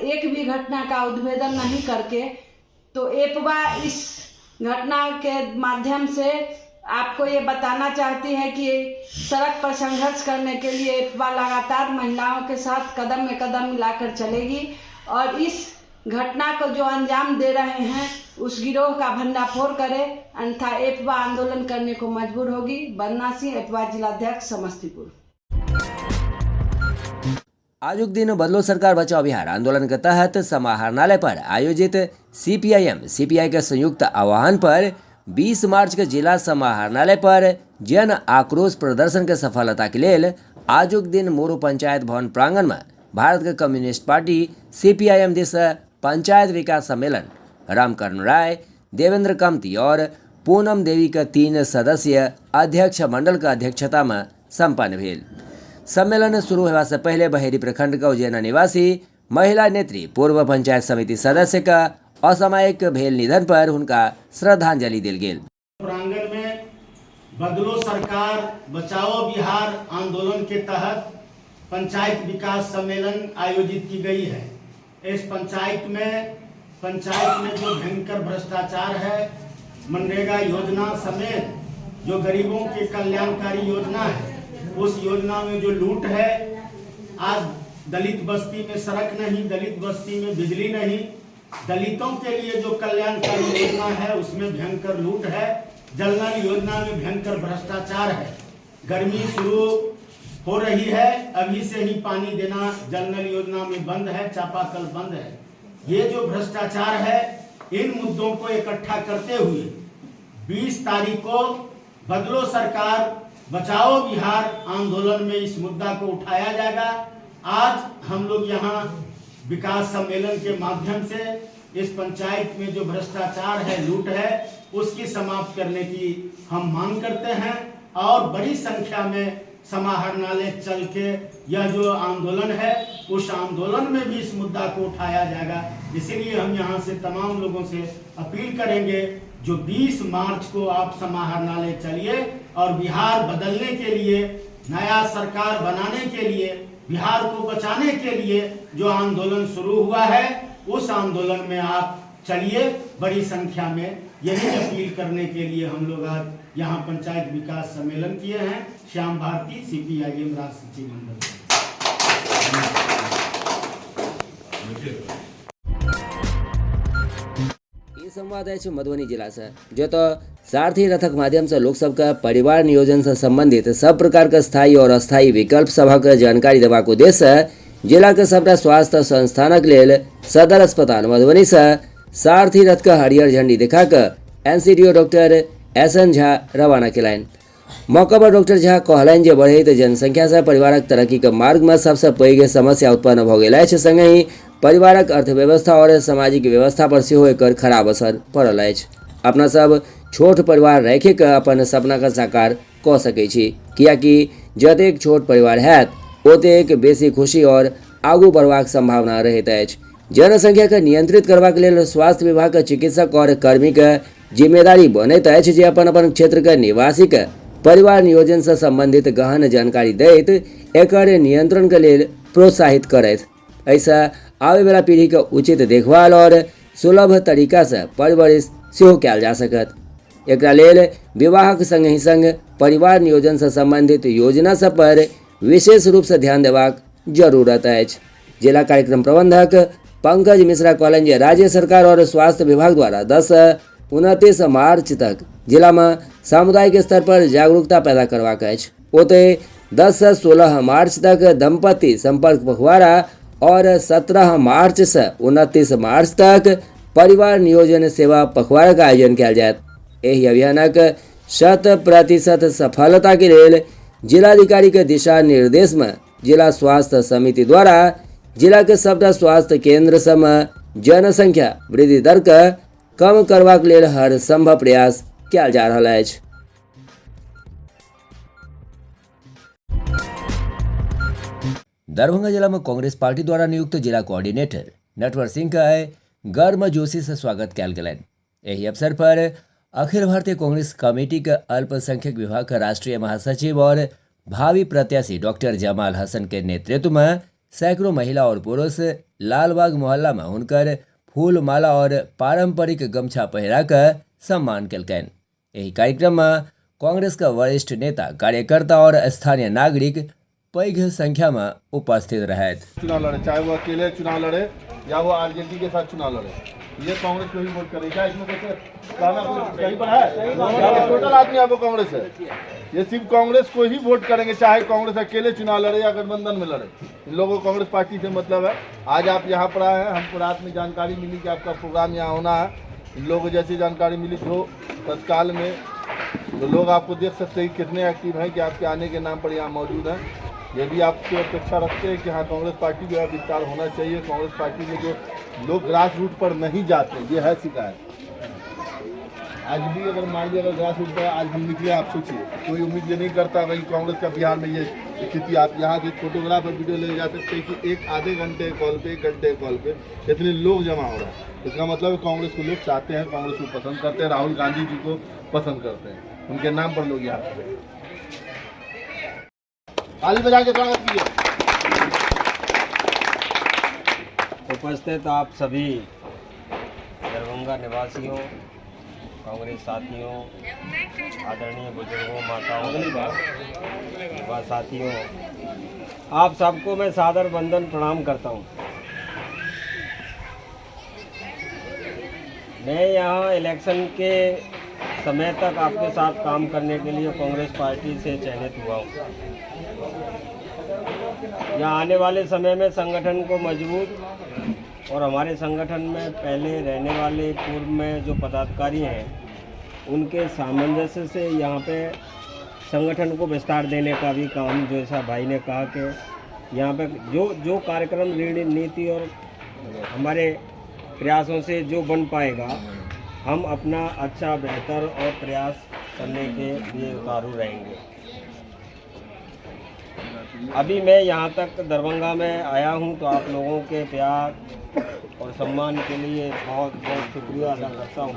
एक भी घटना का उद्भेदन नहीं करके, तो एपवा इस घटना के माध्यम से आपको ये बताना चाहती है कि सड़क पर संघर्ष करने के लिए एपवा लगातार महिलाओं के साथ कदम में कदम मिलाकर चलेगी और इस घटना को जो अंजाम दे रहे हैं उस गिरोह का भंडाफोड़ करे, अन्यथा एपवा आंदोलन करने को मजबूर होगी। वंदना सिंह, एपवा जिलाध्यक्ष समस्तीपुर। आजुक दिन बदलो सरकार बचाओ बिहार आंदोलन के तहत समाहरणालय पर आयोजित CPIM-CPI के संयुक्त आह्वान पर 20 मार्च के जिला समाहरणालय पर जन आक्रोश प्रदर्शन के सफलता के लेल आजुक दिन मोरू पंचायत भवन प्रांगण में भारत के communist party CPIM this panchayat विकास सम्मेलन रामकरण राय, देवेंद्र कमती और पूनम देवी के 3 सदस्यीय अध्यक्ष मंडल के अध्यक्षता में संपन्न भेल। सम्मेलन शुरू होने से पहले बहेरी प्रखंड के उज्जैना निवासी महिला नेत्री पूर्व पंचायत समिति सदस्य का असामयिक भेल निधन पर उनका श्रद्धांजलि दिल गेल। प्रांगण में बदलो सरकार बचाओ बिहार आंदोलन के तहत पंचायत विकास सम्मेलन आयोजित की गई है। इस पंचायत में जो भयंकर भ्रष्टाचार है, मनरेगा योजना समेत जो गरीबों के कल्याणकारी योजना है, उस योजना में जो लूट है, आज दलित बस्ती में सड़क नहीं, दलित बस्ती में बिजली नहीं, दलितों के लिए जो कल्याणकारी योजना है उसमें भयंकर लूट है, जल नल योजना में भयंकर भ्रष्टाचार है। गर्मी शुरू हो रही है, अभी से ही पानी देना जल नल योजना में बंद है, चापाकल बंद है। ये जो भ्रष्टाचार है, इन मुद्दों को इकट्ठा करते हुए 20 तारीख को बदलो सरकार बचाओ बिहार आंदोलन में इस मुद्दा को उठाया जाएगा। आज हम लोग यहाँ विकास सम्मेलन के माध्यम से इस पंचायत में जो भ्रष्टाचार है, लूट है, उसकी समाप्त करने की हम मांग करते हैं और बड़ी संख्या में समाहरणालय चल के यह जो आंदोलन है उस आंदोलन में भी इस मुद्दा को उठाया जाएगा। इसीलिए हम यहाँ से तमाम लोगों से अपील करेंगे, जो 20 मार्च को आप समाहरणालय चलिए और बिहार बदलने के लिए, नया सरकार बनाने के लिए, बिहार को बचाने के लिए जो आंदोलन शुरू हुआ है उस आंदोलन में आप चलिए बड़ी संख्या में। यही अपील करने के लिए हम लोग आज यहाँ पंचायत विकास सम्मेलन किए हैं। श्याम भारती, CPIM राष्ट्रीय सचिव मंडल। संवाद है मधुबनी जिला से, जो तो सारथी रथक माध्यम से लोक सबका परिवार नियोजन से संबंधित सब प्रकार का स्थायी और अस्थायी विकल्प सभा का जानकारी देवा को उद्देश्य जिला के सबटा स्वास्थ्य संस्थानक लेल सदर अस्पताल मधुबनी से सारथी रथ का हरियर झंडी दिखाकर NCDO डॉक्टर SN झा रवाना केलनि। मौका पर डॉक्टर झा कहलनि जे बढ़ैत जनसंख्या से परिवारक तरक्की के मार्ग में सबसे पैघ समस्या उत्पन्न भ गेल अछि, संगहि परिवारक अर्थव्यवस्था और सामाजिक व्यवस्था पर सेहो एकर खराब असर पड़ल अछि। अपना सब छोट परिवार राखि के अपन सपना के साकार कऽ सकैत छी, कियाकि जतेक छोट परिवार हैत ओतेक बेसी खुशी और आगू बढ़बाक संभावना रहैत अछि। जनसंख्या के नियंत्रित करबाक लेल स्वास्थ्य विभाग के चिकित्सक और कर्मी के जिम्मेदारी बनैत अछि जे अपन अपन क्षेत्र के निवासी के परिवार नियोजन से संबंधित गहन जानकारी दैत एकर नियंत्रण के लेल प्रोत्साहित करैत। ऐसा आवे वाला पीढ़ी के उचित देखभाल और सुलभ तरीका से परवरिश सेहो कयल जा सकत। एकरा लेल विवाहक संगहि संग परिवार नियोजन से संबंधित योजना सब पर विशेष रूप से ध्यान देबाक जरूरत अछि। जिला कार्यक्रम प्रबंधक पंकज मिश्रा कहलनि जे राज्य सरकार और स्वास्थ्य विभाग द्वारा 10-29 मार्च तक जिला में सामुदायिक स्तर पर जागरूकता पैदा करबाक अछि। ओते 10 से 16 मार्च तक दंपति संपर्क पखवाड़ा और 17 मार्च से 29 मार्च तक परिवार नियोजन सेवा पखवाड़ा का आयोजन किया जायत। एहि अभियानक 100% सफलता के लेल जिलाधिकारी के दिशा निर्देश में जिला स्वास्थ्य समिति द्वारा जिला के सबटा स्वास्थ्य केंद्र सब में जनसंख्या वृद्धि दर के कम करबाक लेल हर संभव प्रयास कयल जा रहल अछि। दरभंगा जिला में कांग्रेस पार्टी द्वारा नियुक्त जिला कोऑर्डिनेटर नटवर सिंह का गर्मजोशी से स्वागत कयल गेलनि। एहि अवसर पर अखिल भारतीय कांग्रेस कमेटी के अल्पसंख्यक विभाग के राष्ट्रीय महासचिव और भावी प्रत्याशी डॉक्टर जमाल हसन के नेतृत्व में सैकड़ों महिला और पुरुष लालबाग मोहल्ला में हुनकर फूल माला और पारंपरिक गमछा पहिरा कर सम्मान कयलकनि। एहि कार्यक्रम में कांग्रेस का वरिष्ठ नेता, कार्यकर्ता और स्थानीय नागरिक पैघ संख्या में उपस्थित रहे। चुनाव लड़े, चाहे वो अकेले चुनाव लड़े या वो आरजेडी के साथ चुनाव लड़े, ये कांग्रेस को ही वोट करेगा। इसमें कहीं पर है टोटल आदमी आपको कांग्रेस है, ये सिर्फ कांग्रेस को ही वोट करेंगे, चाहे कांग्रेस अकेले चुनाव लड़े या गठबंधन में लड़े। इन लोगों को कांग्रेस पार्टी से मतलब है। आज आप यहाँ पर आए हैं, हमको रात में जानकारी मिली कि आपका प्रोग्राम यहाँ होना है। इन लोगों को जैसी जानकारी मिली तो तत्काल में तो लोग आपको देख सकते हैं कितने एक्टिव हैं कि आपके आने के नाम पर यहाँ मौजूद हैं। ये भी आपकी अपेक्षा रखते हैं कि हाँ कांग्रेस पार्टी जो है विस्तार होना चाहिए। कांग्रेस पार्टी में जो लोग ग्रास रूट पर नहीं जाते, ये है शिकायत। आज भी अगर मान लीजिए अगर ग्रास रूट पर आज हम निकले, आप सोचिए कोई उम्मीद ये नहीं करता भाई कांग्रेस का बिहार में ये स्थिति। आप यहाँ के फोटोग्राफर वीडियो ले जा सकते हैं कि एक आधे घंटे कॉल पे, 1 घंटे कॉल पे इतने लोग जमा हो रहा है। इसका मतलब कांग्रेस को लोग चाहते हैं, कांग्रेस को पसंद करते हैं, राहुल गांधी जी को पसंद करते हैं, उनके नाम पर लोग यहाँ पे ताली बजा के स्वागत कीजिए। उपस्थित आप सभी दरभंगा निवासियों, कांग्रेस साथियों, आदरणीय बुजुर्गों, माताओं, युवा साथियों, आप सबको मैं सादर वंदन प्रणाम करता हूं। मैं यहाँ इलेक्शन के समय तक आपके साथ काम करने के लिए कांग्रेस पार्टी से चयनित हुआ हूँ। यहाँ आने वाले समय में संगठन को मजबूत और हमारे संगठन में पहले रहने वाले पूर्व में जो पदाधिकारी हैं उनके सामंजस्य से यहाँ पे संगठन को विस्तार देने का भी काम, जैसा भाई ने कहा कि यहाँ पे जो कार्यक्रम रणनीति और हमारे प्रयासों से जो बन पाएगा, हम अपना अच्छा बेहतर और प्रयास करने के लिए उतारू रहेंगे। अभी मैं यहाँ तक दरभंगा में आया हूँ तो आप लोगों के प्यार और सम्मान के लिए बहुत बहुत शुक्रिया अदा करता हूँ।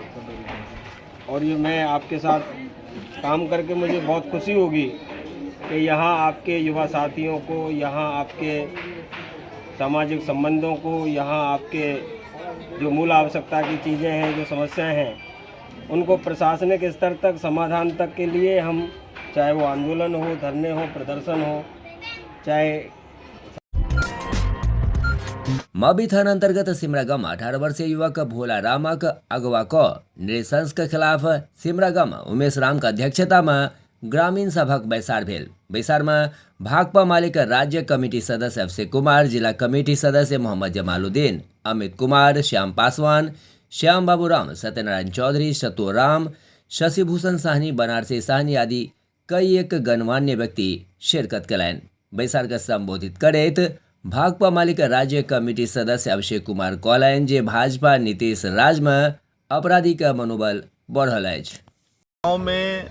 और ये मैं आपके साथ काम करके मुझे बहुत खुशी होगी कि यहाँ आपके युवा साथियों को, यहाँ आपके सामाजिक संबंधों को, यहाँ आपके जो मूल आवश्यकता की चीज़ें हैं, जो समस्याएं हैं, उनको प्रशासनिक स्तर तक समाधान तक के लिए हम, चाहे वो आंदोलन हो, धरने हो, प्रदर्शन हो, चाहे मबी थाना अंतर्गत सिमरा गांव 18 वर्षीय युवक भोला रामक अगवा को नृशंस के खिलाफ सिमरा गांव उमेश राम का अध्यक्षता में ग्रामीण सभक बैसार भेल। बैसार में भाकपा मालिक राज्य कमेटी सदस्य अभिषेक कुमार, जिला कमेटी सदस्य मोहम्मद जमालुद्दीन, अमित कुमार, श्याम पासवान, श्याम बाबूराम, सत्यनारायण चौधरी, शतु राम, शशिभूषण साहनी, बनारसी साहनी आदि कई एक गणमान्य व्यक्ति शिरकत कलैन। बैसार का संबोधित करैत भाकपा मालिक राज्य कमेटी सदस्य अभिषेक कुमार कहलनि जे भाजपा नीतीश राज में अपराधी का मनोबल बढ़ल अछि। गाँव में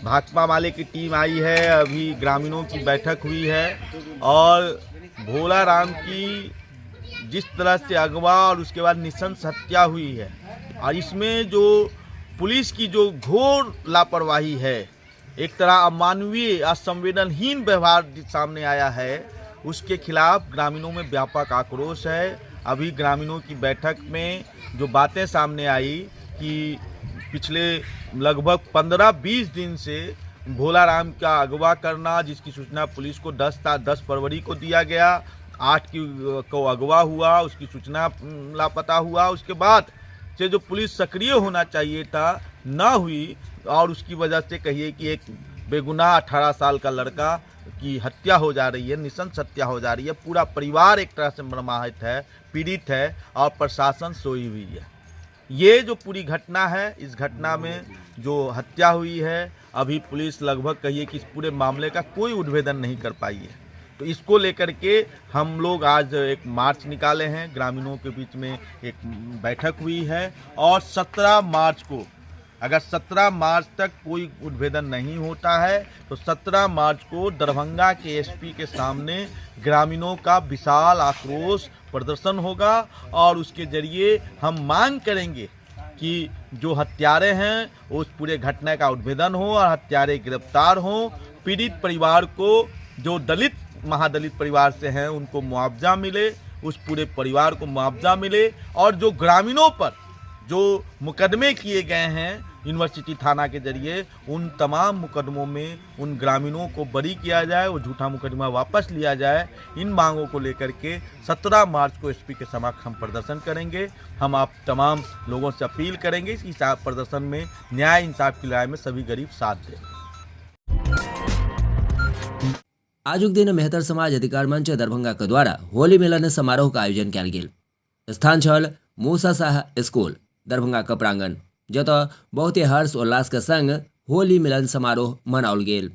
भाकपा माले की टीम आई है, अभी ग्रामीणों की बैठक हुई है और भोला राम की जिस तरह से अगवा और उसके बाद नृशंस हत्या हुई है और इसमें जो पुलिस की जो घोर लापरवाही है, एक तरह अमानवीय, असंवेदनहीन व्यवहार सामने आया है, उसके खिलाफ ग्रामीणों में व्यापक आक्रोश है। अभी ग्रामीणों की बैठक में जो बातें सामने आई कि पिछले लगभग 15-20 दिन से भोला राम का अगवा करना, जिसकी सूचना पुलिस को 10 फरवरी को दिया गया, 8 को अगवा हुआ, उसकी सूचना लापता हुआ, उसके बाद से जो पुलिस सक्रिय होना चाहिए था ना हुई और उसकी वजह से कहिए कि एक बेगुनाह 18 साल का लड़का की हत्या हो जा रही है, नृशंस हत्या हो जा रही है। पूरा परिवार एक तरह से मर्माहत है, पीड़ित है और प्रशासन सोई हुई है। ये जो पूरी घटना है, इस घटना में जो हत्या हुई है, अभी पुलिस लगभग कहिए कि इस पूरे मामले का कोई उद्भेदन नहीं कर पाई है। तो इसको लेकर के हम लोग आज एक मार्च निकाले हैं, ग्रामीणों के बीच में एक बैठक हुई है और 17 मार्च को, अगर 17 मार्च तक कोई उद्भेदन नहीं होता है तो 17 मार्च को दरभंगा के एसपी के सामने ग्रामीणों का विशाल आक्रोश प्रदर्शन होगा और उसके जरिए हम मांग करेंगे कि जो हत्यारे हैं उस पूरे घटना का उद्भेदन हो और हत्यारे गिरफ्तार हों। पीड़ित परिवार को, जो दलित महादलित परिवार से हैं, उनको मुआवजा मिले, उस पूरे परिवार को मुआवजा मिले और जो ग्रामीणों पर जो मुकदमे किए गए हैं यूनिवर्सिटी थाना के जरिए, उन तमाम मुकदमों में उन ग्रामीणों को बरी किया जाए, वो झूठा मुकदमा वापस लिया जाए। इन मांगों को लेकर के 17 मार्च को एसपी के समक्ष हम प्रदर्शन करेंगे। हम आप तमाम लोगों से अपील करेंगे कि इस प्रदर्शन में न्याय इंसाफ की लड़ाई में सभी गरीब साथ दें। आजुक दिन मेहतर समाज अधिकार मंच दरभंगा के द्वारा होली मिलन समारोह का आयोजन किया गेल। स्थान छल मूसा शाह स्कूल दरभंगा का प्रांगण, जत बहुत ही हर्ष उल्लास के संग होली मिलन समारोह मनाओल गेल।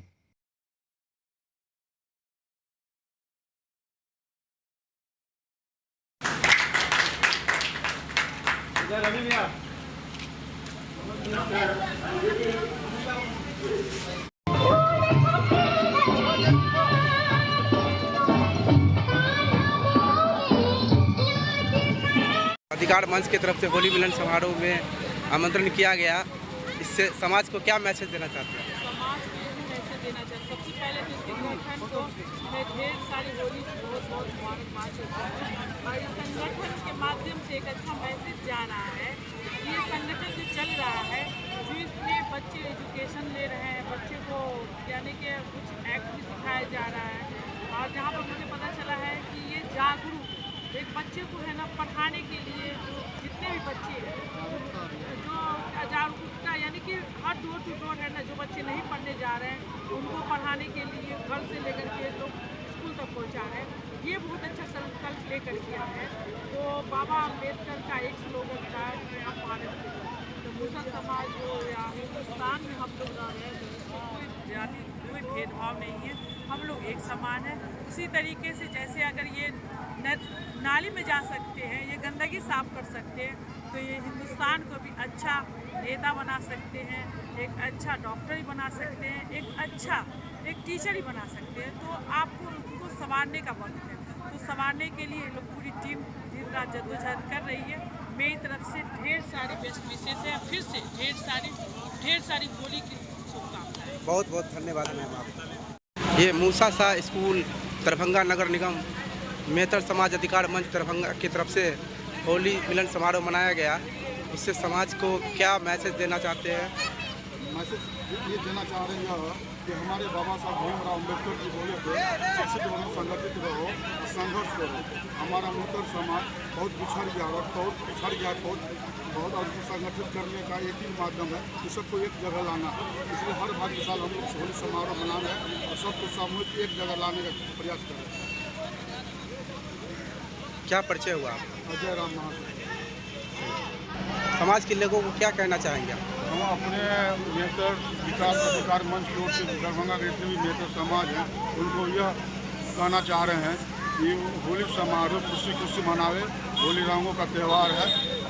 अधिकार मंच की तरफ से होली मिलन समारोह में आमंत्रण किया गया, इससे समाज को क्या मैसेज देना चाहते हैं? समाज को मैसेज देना चाहते, सबसे पहले तो संगठन को मैं ढेर सारी होली की बहुत बहुत मुबारकबाद देता हूँ और इस संगठन के माध्यम से एक अच्छा मैसेज जा रहा है। ये संगठन जो चल रहा है, जो इसमें बच्चे एजुकेशन ले रहे हैं, बच्चे को यानी कि कुछ एक्ट भी सिखाया जा रहा है और जहाँ पर मुझे पता चला है कि ये जागरूक एक बच्चे को है ना पढ़ाने के लिए, जो जितने भी बच्चे जो जागरूकता यानी कि हर डोर टू डोर है ना, जो बच्चे नहीं पढ़ने जा रहे हैं उनको पढ़ाने के लिए घर से लेकर के लोग स्कूल तक पहुंचा रहे हैं। ये बहुत अच्छा संकल्प लेकर किया है। तो बाबा अम्बेडकर का एक स्लोगन था कि हम भारत तो मुसलमान समाज हो या हिंदुस्तान में हम लोग रह रहे हैं, तो इसमें कोई जाति कोई भेदभाव नहीं है, हम लोग एक समान है। उसी तरीके से जैसे अगर ये नाली में जा सकते हैं, ये गंदगी साफ कर सकते हैं, तो ये हिंदुस्तान को भी अच्छा नेता बना सकते हैं, एक अच्छा डॉक्टर ही बना सकते हैं, एक टीचर ही बना सकते हैं। तो आपको उनको संवारने का वक्त है, तो संवारने के लिए लोग पूरी टीम दिन रात जद्दोजहद कर रही है। मेरी तरफ से ढेर सारी बेस्ट विशेष है, फिर से ढेर सारी होली की शुभकामनाएं। बहुत बहुत धन्यवाद मैम आपका। ये मूसा शाह स्कूल दरभंगा नगर निगम मेहतर समाज अधिकार मंच दरभंगा की तरफ से होली मिलन समारोह मनाया गया। इससे समाज को क्या मैसेज देना चाहते हैं? मैसेज ये देना चाह रहे हैं कि हमारे बाबा साहब भीमराव अम्बेडकर जी बोले थे, शिक्षित रहो, संगठित रहो, संघर्ष करो। हमारा नूतन समाज बहुत पिछड़ गया और संगठित करने का एक ही माध्यम है कि सबको एक जगह लाना। इसलिए हर भाग्य साल हम लोग होली समारोह मना रहे हैं और सबको सामूहिक एक जगह लाने का प्रयास कर रहे हैं। क्या परिचय हुआ? अजय राम महाशय। समाज के लोगों को क्या कहना चाहेंगे? हम अपने मेहतर विकास अधिकार मंच की ओर से दरभंगा के जितने भी मेहतर समाज हैं उनको यह कहना चाह रहे हैं कि होली समारोह खुशी मनावे। होली रंगों का त्यौहार है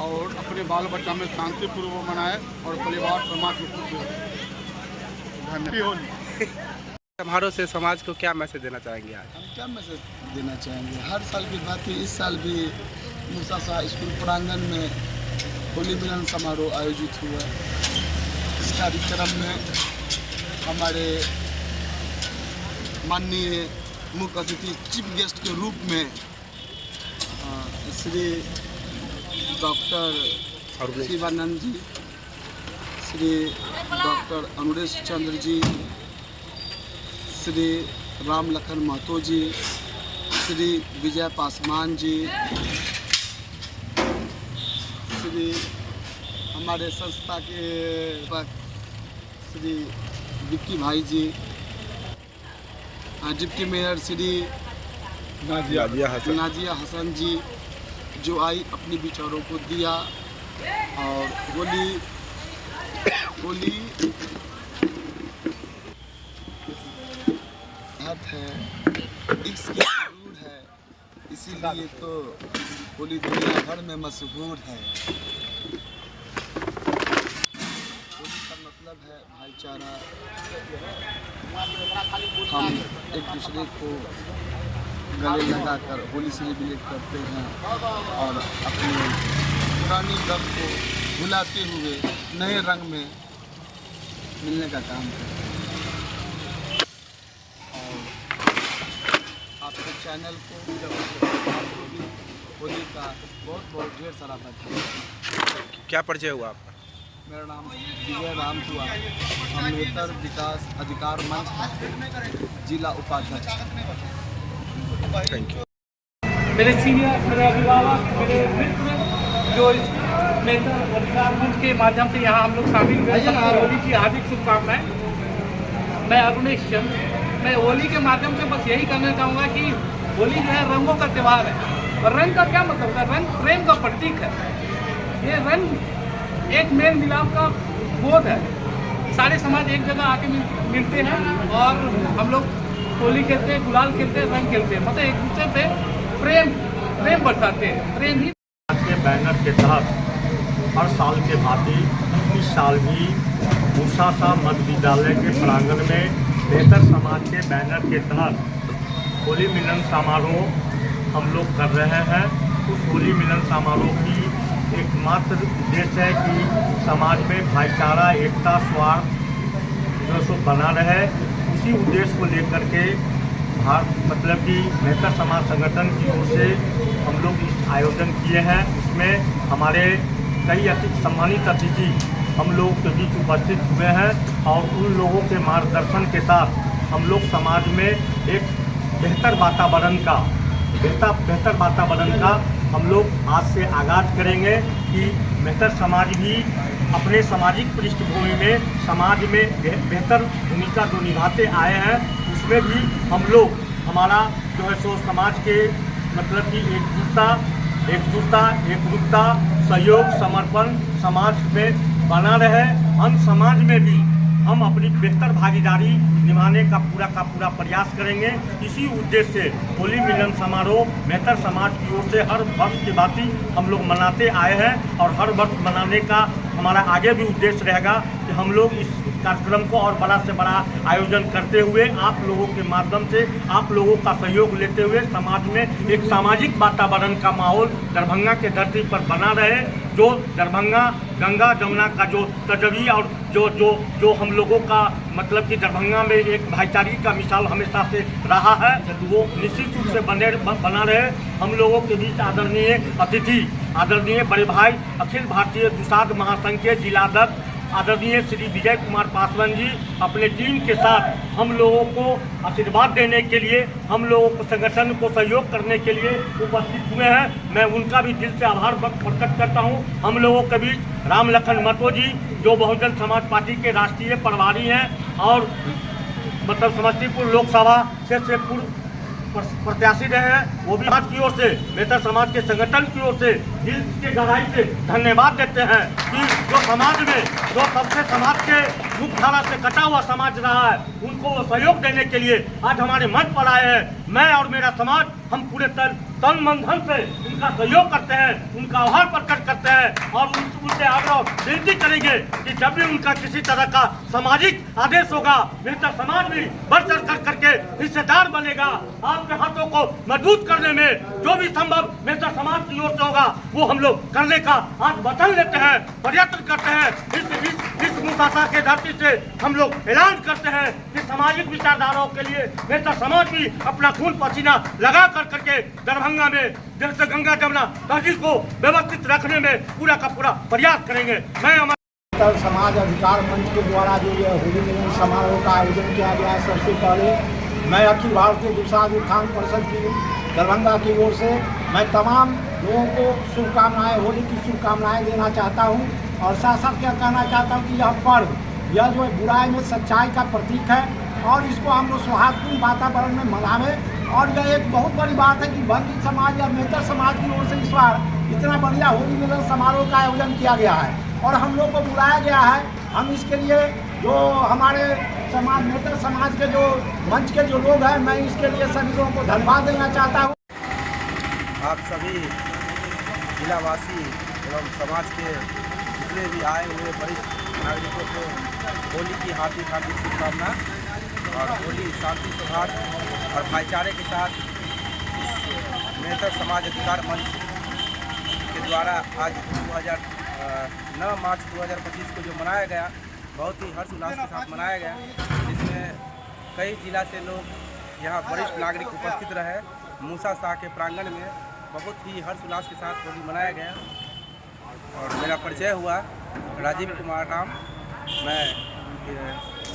और अपने बाल बच्चा में शांतिपूर्वक मनाए और परिवार समाज को खुश रहे। धन्यवाद। समारोह से समाज को क्या मैसेज देना चाहेंगे आज? हम क्या मैसेज देना चाहेंगे? हर साल की बात है, इस साल भी मूसा शाह स्कूल प्रांगण में होली मिलन समारोह आयोजित हुआ। इस कार्यक्रम में हमारे माननीय मुख्य अतिथि चीफ गेस्ट के रूप में श्री डॉक्टर शिवानंद जी, श्री डॉक्टर अनुरेश चंद्र जी, श्री राम लखन महतो जी, श्री विजय पासवान जी, श्री हमारे संस्था के श्री विक्की भाई जी, डिप्टी मेयर श्री नाजिया हसन जी जो आई अपने विचारों को दिया। और होली है, इसकी जरूर है, इसीलिए तो होली दुनिया भर में मशहूर है। होली का मतलब है भाईचारा। हम एक दूसरे को गले लगाकर होली सेलिब्रेट करते हैं और अपने पुरानी रंग को भुलाते हुए नए रंग में मिलने का काम करते हैं। आपके चैनल को होली का बहुत ढेर सारा धन्यवाद। क्या परिचय हुआ आपका? मेरा नाम विजय राम हुआ। हम मेहतर विकास अधिकार मंच जिला उपाध्यक्ष। Thank you. मेरे सीनियर, मेरे अभिभावक, मेरे मित्र जो इस मेहतर अधिकार मंच के माध्यम से यहाँ हम लोग शामिल हुए, होली की हार्दिक शुभकामनाएं। मैं अरुणेश चंद्र। मैं होली के माध्यम से बस यही कहना चाहूँगा कि होली जो है रंगों का त्यौहार है। और रंग का क्या मतलब है? रंग प्रेम का प्रतीक है। ये रंग एक मेल मिलाप का बोध है। सारे समाज एक जगह आके मिलते हैं और हम लोग होली खेलते हैं, गुलाल खेलते हैं, रंग खेलते हैं, मतलब एक दूसरे पे प्रेम बरसाते हैं। प्रेम ही के बैनर के तहत हर साल के भांति इस साल भी मूसा शाह मध्य विद्यालय के प्रांगण में बेहतर समाज के बैनर के तहत होली मिलन समारोह हम लोग कर रहे हैं। उस होली मिलन समारोह की एकमात्र उद्देश्य है कि समाज में भाईचारा, एकता, स्वार्थ जो सो बना रहे। उसी उद्देश्य को लेकर के मतलब कि बेहतर समाज संगठन की ओर से हम लोग इस आयोजन किए हैं। इसमें हमारे कई सम्मानित अतिथि हम लोग के बीच उपस्थित हुए हैं और उन लोगों के मार्गदर्शन के साथ हम लोग समाज में एक बेहतर वातावरण का हम लोग आज से आगाज करेंगे कि बेहतर समाज भी अपने सामाजिक पृष्ठभूमि में समाज में बेहतर भूमिका जो निभाते आए हैं उसमें भी हम लोग हमारा जो है सो समाज के मतलब कि एकजुटता, सहयोग, समर्पण समाज में बना रहे। हम समाज में भी हम अपनी बेहतर भागीदारी निभाने का पूरा प्रयास करेंगे। इसी उद्देश्य से होली मिलन समारोह मेहतर समाज की ओर से हर वर्ष की भांति हम लोग मनाते आए हैं और हर वर्ष मनाने का हमारा आगे भी उद्देश्य रहेगा कि हम लोग इस कार्यक्रम को और बड़ा से बड़ा आयोजन करते हुए आप लोगों के माध्यम से आप लोगों का सहयोग लेते हुए समाज में एक सामाजिक वातावरण का माहौल दरभंगा के धरती पर बना रहे, जो दरभंगा गंगा जमुना का जो तजवी और जो हम लोगों का मतलब कि दरभंगा में एक भाईचारे का मिसाल हमेशा से रहा है, वो निश्चित रूप से बना रहे। हम लोगों के बीच आदरणीय अतिथि, आदरणीय बड़े भाई अखिल भारतीय दुसाध महासंघ के जिलाध्यक्ष आदरणीय श्री विजय कुमार पासवान जी अपने टीम के साथ हम लोगों को आशीर्वाद देने के लिए, हम लोगों को संगठन को सहयोग करने के लिए उपस्थित हुए हैं। मैं उनका भी दिल से आभार प्रकट करता हूं। हम लोगों के बीच राम लखन महतो जी जो बहुजन समाज पार्टी के राष्ट्रीय प्रभारी हैं और मतलब समस्तीपुर लोकसभा से पूर्व प्रत्याशी रहे हैं, वो भी समाज की ओर से मेहतर समाज के संगठन की ओर से दिल के गहराई से धन्यवाद देते हैं कि जो समाज में जो सबसे समाज के मुख्यधारा से कटा हुआ समाज रहा है उनको वो सहयोग देने के लिए आज हमारे मंच पर आए हैं। मैं और मेरा समाज हम पूरे तन मन धन से उनका सहयोग करते हैं, उनका आभार प्रकट करते हैं और उनसे आग्रह विनती करेंगे कि जब भी उनका किसी तरह का सामाजिक आदेश होगा मेहतर समाज भी बढ़ चढ़ करके हिस्सेदार बनेगा। आपके हाथों को मजबूत करने में जो भी संभव मेहतर समाज की ओर से होगा वो हम लोग करने का आज वचन लेते हैं, प्रयत्न करते हैं। इस मुसाफा के धरती से हम लोग ऐलान करते हैं कि सामाजिक विचारधाराओं के लिए मेहतर समाज भी अपना खून पसीना लगा करके दरभंगा में जैसे गंगा जमुना तहजीब को व्यवस्थित रखने में पूरा का पूरा प्रयास करेंगे। मैं मेहतर समाज अधिकार मंच के द्वारा जो ये होली मिलन समारोह का आयोजन किया गया है, सबसे पहले मैं अखिल भारतीय दुसाध उत्थान परिषद की दरभंगा की ओर से मैं तमाम लोगों को शुभकामनाएं, होली की शुभकामनाएं देना चाहता हूं और साथ साथ क्या कहना चाहता हूं कि यह पर्व यह जो बुराई में सच्चाई का प्रतीक है और इसको हम लोग सौहार्दपूर्ण वातावरण में मनावें। और यह एक बहुत बड़ी बात है कि वंचित समाज या मेहतर समाज की ओर से इस बार इतना बढ़िया होली मिलन समारोह का आयोजन किया गया है और हम लोग को बुलाया गया है। हम इसके लिए जो हमारे समाज मेहतर समाज के जो मंच के जो लोग हैं, मैं इसके लिए सभी लोगों को धन्यवाद देना चाहता हूँ। आप सभी जिलावासी एवं समाज के जितने भी आए हुए वरिष्ठ नागरिकों को होली की हार्दिक शुभकामना और होली शांति सौहार्द और भाईचारे के साथ मेहतर समाज अधिकार मंच के द्वारा आज 9 मार्च 2025 को जो मनाया गया बहुत ही हर्षोल्लास के साथ मनाया गया, जिसमें कई जिला से लोग यहाँ वरिष्ठ नागरिक उपस्थित रहे। मूसा शाह के प्रांगण में बहुत ही हर्षोल्लास के साथ होली मनाया गया और मेरा परिचय हुआ राजीव कुमार राम। मैं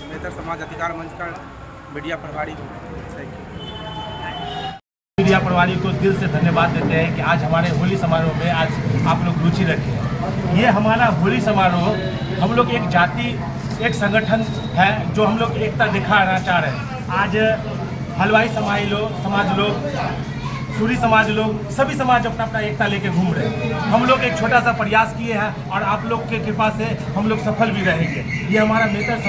मेहतर समाज अधिकार मंच का मीडिया प्रभारी हूँ। Thank you. मीडिया प्रभारी को दिल से धन्यवाद देते हैं कि आज हमारे होली समारोह में आज आप लोग रुचि रखें। ये हमारा होली समारोह हम लोग एक जाति एक संगठन है जो हम लोग एकता दिखाना चाह रहे हैं। आज हलवाई समाज लोग सूरी समाज लोग सभी समाज अपना अपना एकता लेके घूम रहे हैं। हम लोग एक छोटा सा प्रयास किए हैं और आप लोग के कृपा से हम लोग सफल भी रहेंगे। ये हमारा मेहतर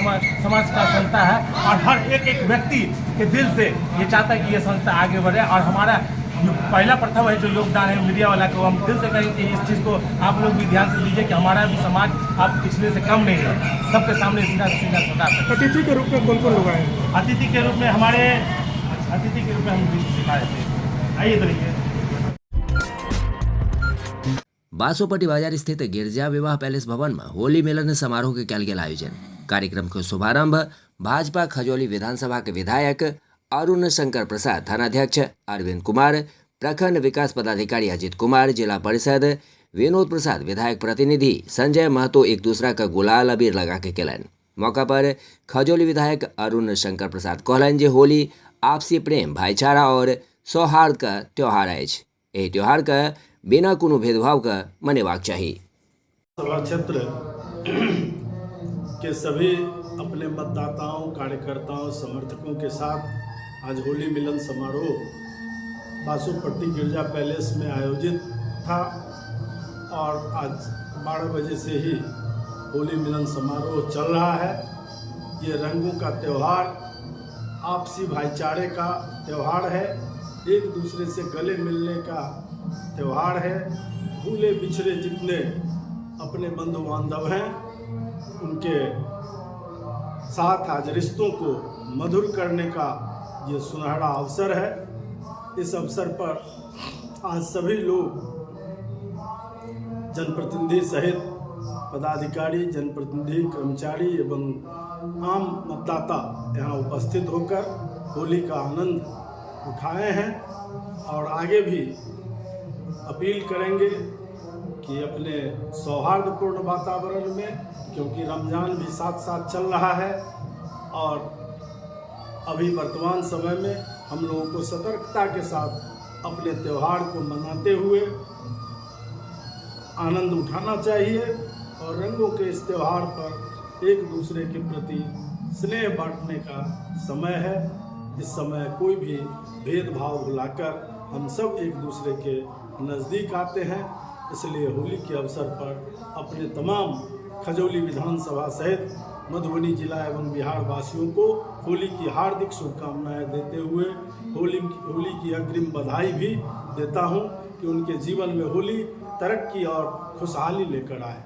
समाज का संस्था है और हर एक व्यक्ति के दिल से ये चाहता है कि ये संस्था आगे बढ़े और हमारा जो पहला प्रथम है जो योगदान है मीडिया वाला को हम दिल से कहेंगे कि इस चीज़ को आप लोग भी ध्यान से लीजिए कि हमारा भी समाज आप पिछले से कम नहीं है, सबके सामने सीधा बता सकते। अतिथि के रूप में कौन कौन लोग आए? अतिथि के रूप में हमारे अतिथि के रूप में हम दिखाए थे। आइए देखिए। बासोपट्टी बाजार स्थित गिरजा विवाह पैलेस भवन में होली मिलन समारोह के कल गेल आयोजन। कार्यक्रम का शुभारंभ भाजपा खजौली विधानसभा के विधायक अरुण शंकर प्रसाद, थानाध्यक्ष अरविंद कुमार, प्रखंड विकास पदाधिकारी अजित कुमार, जिला परिषद विनोद प्रसाद, विधायक प्रतिनिधि संजय महतो एक दूसरा का गुलाल अबीर लगा के केलन। मौका पर खजौली विधायक अरुण शंकर प्रसाद कहलन जे होली आपसी प्रेम, भाईचारा और सौहार्द का त्यौहार अछि। एहि त्यौहार का बिना कोनो भेदभाव का मनेबाक चाहिए। सभा क्षेत्र के सभी अपने मतदाताओं, कार्यकर्ताओं, समर्थकों के साथ आज होली मिलन समारोह बासोपट्टी गिरजा पैलेस में आयोजित था और आज 12 बजे से ही होली मिलन समारोह चल रहा है। ये रंगों का त्यौहार, आपसी भाईचारे का त्यौहार है, एक दूसरे से गले मिलने का त्यौहार है। भूले बिछड़े जितने अपने बंधु बांधव हैं उनके साथ आज रिश्तों को मधुर करने का ये सुनहरा अवसर है। इस अवसर पर आज सभी लोग, जनप्रतिनिधि सहित पदाधिकारी, जनप्रतिनिधि, कर्मचारी एवं आम मतदाता यहाँ उपस्थित होकर होली का आनंद उठाए हैं और आगे भी अपील करेंगे कि अपने सौहार्दपूर्ण वातावरण में, क्योंकि रमज़ान भी साथ साथ चल रहा है और अभी वर्तमान समय में हम लोगों को सतर्कता के साथ अपने त्यौहार को मनाते हुए आनंद उठाना चाहिए और रंगों के इस त्यौहार पर एक दूसरे के प्रति स्नेह बांटने का समय है। इस समय कोई भी भेदभाव भुलाकर हम सब एक दूसरे के नज़दीक आते हैं। इसलिए होली के अवसर पर अपने तमाम खजौली विधानसभा सहित मधुबनी जिला एवं बिहार वासियों को होली की हार्दिक शुभकामनाएं देते हुए होली की अग्रिम बधाई भी देता हूं कि उनके जीवन में होली तरक्की और खुशहाली लेकर आए।